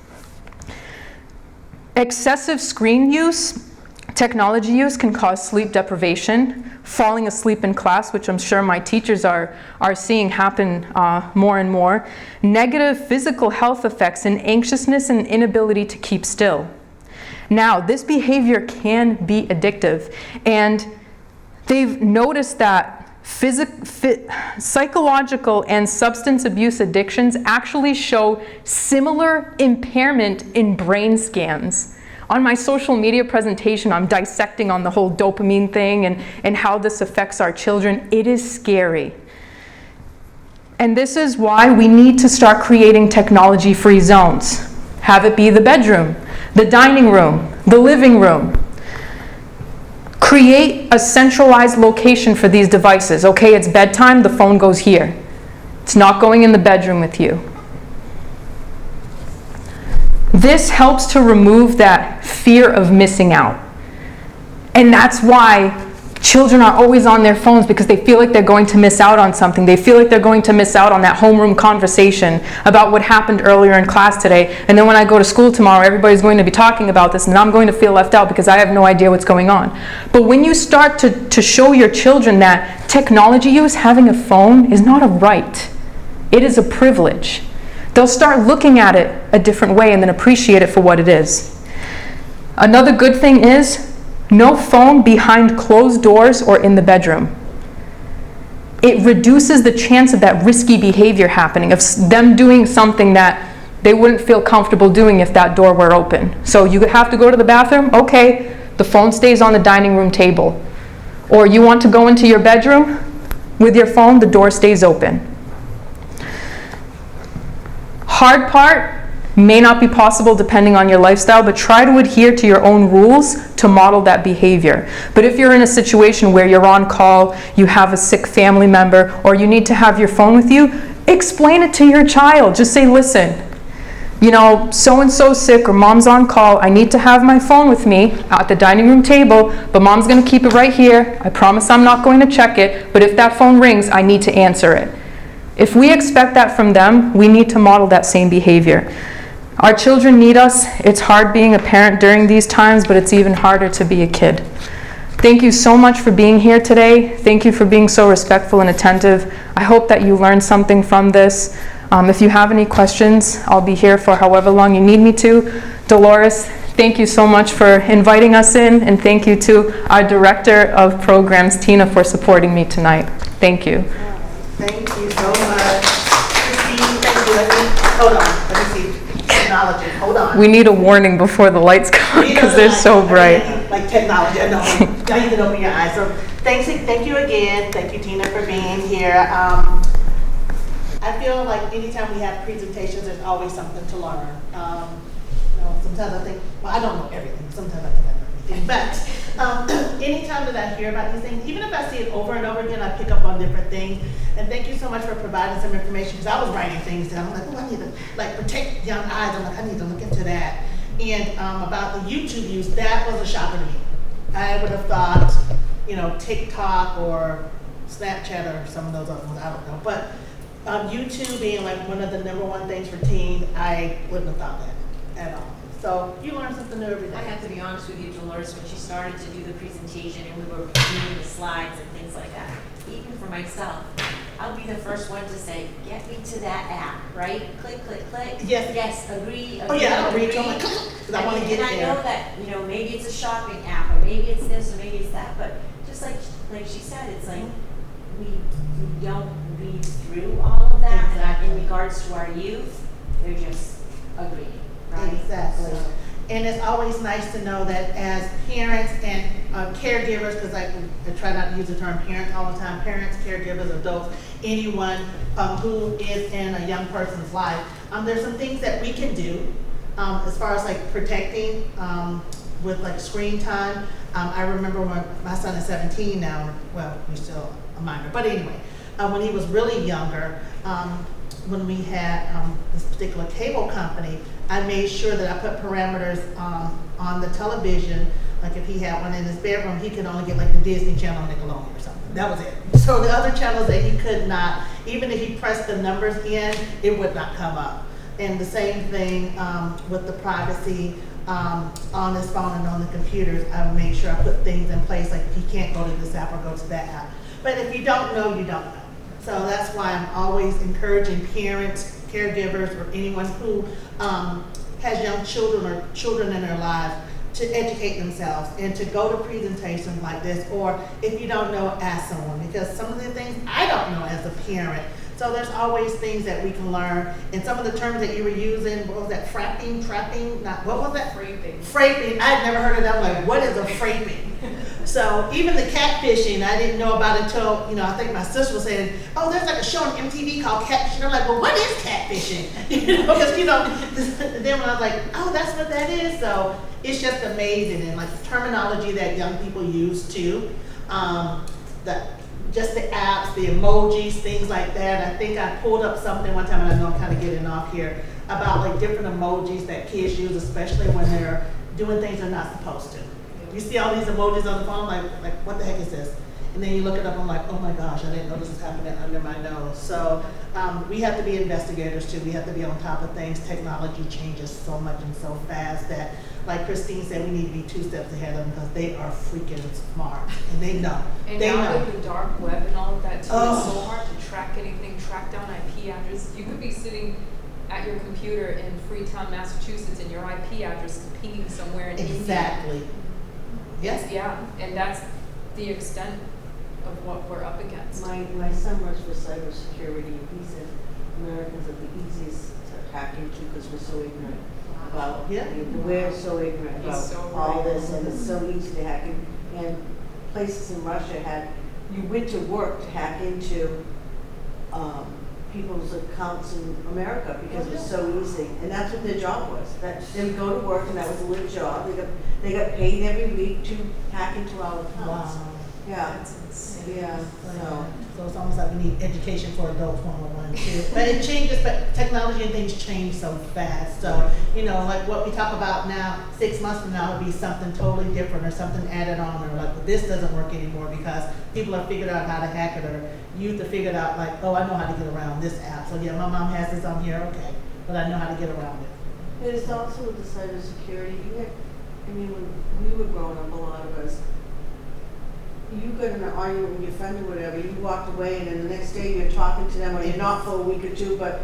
Speaker 2: Excessive screen use, technology use can cause sleep deprivation, falling asleep in class, which I'm sure my teachers are seeing happen more and more, negative physical health effects, and anxiousness and inability to keep still. Now, this behavior can be addictive, and they've noticed that psychological and substance abuse addictions actually show similar impairment in brain scans. On my social media presentation, I'm dissecting on the whole dopamine thing and how this affects our children. It is scary. And this is why we need to start creating technology-free zones. Have it be the bedroom, the dining room, the living room. Create a centralized location for these devices. Okay, it's bedtime, the phone goes here. It's not going in the bedroom with you. This helps to remove that fear of missing out. And that's why children are always on their phones, because they feel like they're going to miss out on something. They feel like they're going to miss out on that homeroom conversation about what happened earlier in class today. And then when I go to school tomorrow, everybody's going to be talking about this, and I'm going to feel left out because I have no idea what's going on. But when you start to show your children that technology use, having a phone, is not a right. It is a privilege. They'll start looking at it a different way and then appreciate it for what it is. Another good thing is no phone behind closed doors or in the bedroom. It reduces the chance of that risky behavior happening, of them doing something that they wouldn't feel comfortable doing if that door were open. So you have to go to the bathroom? Okay, the phone stays on the dining room table. Or you want to go into your bedroom with your phone, the door stays open. Hard part may not be possible depending on your lifestyle, but try to adhere to your own rules to model that behavior. But if you're in a situation where you're on call, you have a sick family member, or you need to have your phone with you, explain it to your child. Just say, listen, you know, so-and-so's sick, or mom's on call, I need to have my phone with me at the dining room table, but mom's gonna keep it right here. I promise I'm not going to check it, but if that phone rings, I need to answer it. If we expect that from them, we need to model that same behavior. Our children need us. It's hard being a parent during these times, but it's even harder to be a kid. Thank you so much for being here today. Thank you for being so respectful and attentive. I hope that you learned something from this. If you have any questions, I'll be here for however long you need me to. Dolores, thank you so much for inviting us in, and thank you to our Director of Programs, Tina, for supporting me tonight. Thank you.
Speaker 1: Thank you so much. Christine, thank you. Hold on. Let me see. Technology. Hold on.
Speaker 2: We need a warning before the lights come on because they're so bright.
Speaker 1: Like technology. I know. Now you can open your eyes. So thank you again. Thank you, Tina, for being here. I feel like anytime we have presentations, there's always something to learn. You know, sometimes I think, well, I don't know everything. Sometimes I think I know everything. But anytime that I hear about these things, even if I see it over and over again, I pick up on different things. And thank you so much for providing some information, because I was writing things down. I'm like, oh, I need to protect young eyes. I'm like, I need to look into that. And about the YouTube use, that was a shocker to me. I would have thought, you know, TikTok or Snapchat or some of those other ones, I don't know. But YouTube being like one of the #1 things for teens, I wouldn't have thought that at all. So you learn something new every day.
Speaker 3: I have to be honest with you, Dolores, when she started to do the presentation and we were reviewing the slides and things like that, even for myself, I'll be the first one to say, get me to that app, right? Click, click, click.
Speaker 1: Yes.
Speaker 3: Yes, agree,
Speaker 1: Oh yeah, I don't
Speaker 3: agree.
Speaker 1: read too much because I want to get
Speaker 3: And I
Speaker 1: there.
Speaker 3: know that, you know, maybe it's a shopping app, or maybe it's this, or maybe it's that, but just like she said, it's like, we don't read through all of that.
Speaker 1: Exactly.
Speaker 3: In regards to our youth, they're just agreeing. Right?
Speaker 1: Exactly.
Speaker 3: So,
Speaker 1: And it's always nice to know that as parents and caregivers, because I try not to use the term parents all the time, parents, caregivers, adults, anyone who is in a young person's life, there's some things that we can do as far as like protecting with like screen time. I remember when my son is 17 now, well, he's still a minor, but anyway, when he was really younger, when we had this particular cable company, I made sure that I put parameters on the television. Like if he had one in his bedroom, he could only get like the Disney Channel, Nickelodeon or something. That was it. So the other channels that he could not, even if he pressed the numbers in, it would not come up. And the same thing with the privacy on his phone and on the computers. I made sure I put things in place, like if he can't go to this app or go to that app. But if you don't know, you don't know. So that's why I'm always encouraging parents, caregivers, or anyone who has young children or children in their lives to educate themselves and to go to presentations like this, or if you don't know, ask someone, because some of the things I don't know as a parent. So there's always things that we can learn. And some of the terms that you were using, what was that, frapping, trapping, what was that?
Speaker 4: Fraping.
Speaker 1: Fraping, I'd never heard of that. I'm like, what is a fraping? So even the catfishing, I didn't know about until, I think my sister was saying, oh, there's like a show on MTV called Catfishing. I'm like, well, what is catfishing? Because, then when I was like, oh, that's what that is. So it's just amazing. And like the terminology that young people use too, just the apps, the emojis, things like that. I think I pulled up something one time, and I know I'm kind of getting off here, about like different emojis that kids use, especially when they're doing things they're not supposed to. You see all these emojis on the phone, like what the heck is this? And then you look it up, I'm like, oh my gosh, I didn't know this was happening under my nose. So we have to be investigators too. We have to be on top of things. Technology changes so much and so fast that, like Christine said, we need to be 2 steps ahead of them, because they are freaking smart and they know.
Speaker 4: And
Speaker 1: they
Speaker 4: now
Speaker 1: know.
Speaker 4: with the dark web and all of that too,
Speaker 1: Oh.
Speaker 4: it's so hard to track anything, track down IP address. You could be sitting at your computer in Freetown, Massachusetts, and your IP address is pinging somewhere in India.
Speaker 1: Exactly. Yes.
Speaker 4: Yeah, and that's the extent of what we're up against.
Speaker 5: My son works for cybersecurity, and he said Americans are the easiest to hack into because we're so ignorant about.
Speaker 1: Yeah.
Speaker 5: We're so ignorant about
Speaker 4: He's so
Speaker 5: all
Speaker 4: right.
Speaker 5: this, and it's so easy to hack in. And places in Russia you went to work to hack into people's accounts in America because it was so easy, and that's what their job was. That they would go to work, and that was a little job. They got paid every week to hack into our accounts.
Speaker 1: Wow.
Speaker 5: Yeah.
Speaker 4: That's insane.
Speaker 5: Yeah.
Speaker 1: So it's almost like we need education for adults 101 too. But it changes, but technology and things change so fast. So, like what we talk about now, 6 months from now would be something totally different, or something added on, or like, well, this doesn't work anymore because people have figured out how to hack it, or youth have figured out like, oh, I know how to get around this app. So yeah, my mom has this on here, okay, but I know how to get around it.
Speaker 5: It is also with the cybersecurity. When we were growing up, a lot of us, you got in an argument with your friend or whatever, you walked away, and then the next day you're talking to them, or you're not for a week or two, but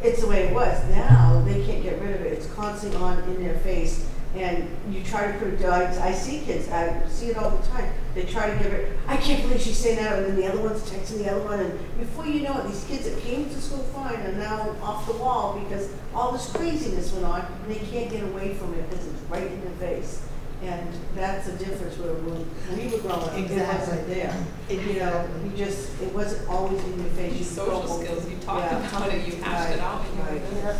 Speaker 5: it's the way it was. Now, they can't get rid of it. It's constantly on in their face. And you try to put I see kids, I see it all the time. They try to give it, I can't believe she's saying that, and then the other one's texting the other one, and before you know it, these kids that came to school fine are now off the wall because all this craziness went on, and they can't get away from it because it's right in their face. And that's the difference where when we were growing up, it wasn't there. It wasn't always in your face. You
Speaker 4: Social
Speaker 5: go,
Speaker 4: skills, you talked about it, you hashed
Speaker 5: right,
Speaker 4: it out, and you
Speaker 5: right.
Speaker 4: were there.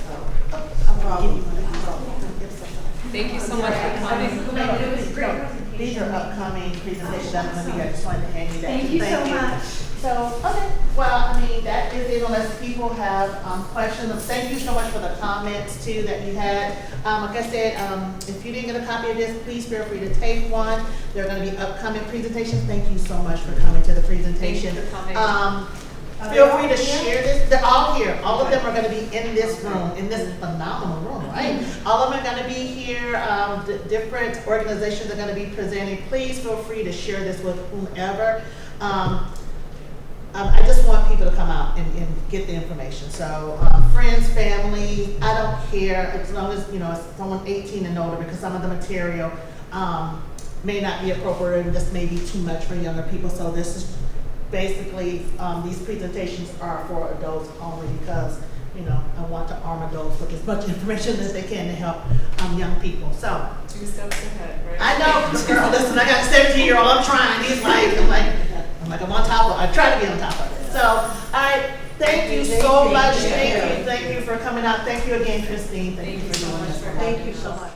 Speaker 4: Thank you so much for coming.
Speaker 1: These are upcoming presentations I'm going to be. I just wanted to hand you that.
Speaker 6: Thank you so much.
Speaker 1: So, okay, well, that is it, unless people have questions. Thank you so much for the comments too that you had. Like I said, if you didn't get a copy of this, please feel free to take one. There are going to be upcoming presentations. Thank you so much for coming to the presentation.
Speaker 4: Thank you for coming.
Speaker 1: Feel free to share this. They're all here. All of them are going to be in this room, in this phenomenal room, right? All of them are going to be here. Different organizations are going to be presenting. Please feel free to share this with whomever. I just want people to come out and get the information. So friends, family, I don't care as long as it's someone 18 and older, because some of the material may not be appropriate and just may be too much for younger people. So this is basically these presentations are for adults only, because I want to arm adults with as much information as they can to help young people. So
Speaker 4: 2 steps ahead, right?
Speaker 1: I know, girl. Listen, I got a 17-year-old. I'm trying. He's like, I'm on top of it. I try to be on top of it. So, all right. Thank you so much. Thank you for coming out. Thank you again, Christine. Thank you for doing this.
Speaker 5: Thank you so much.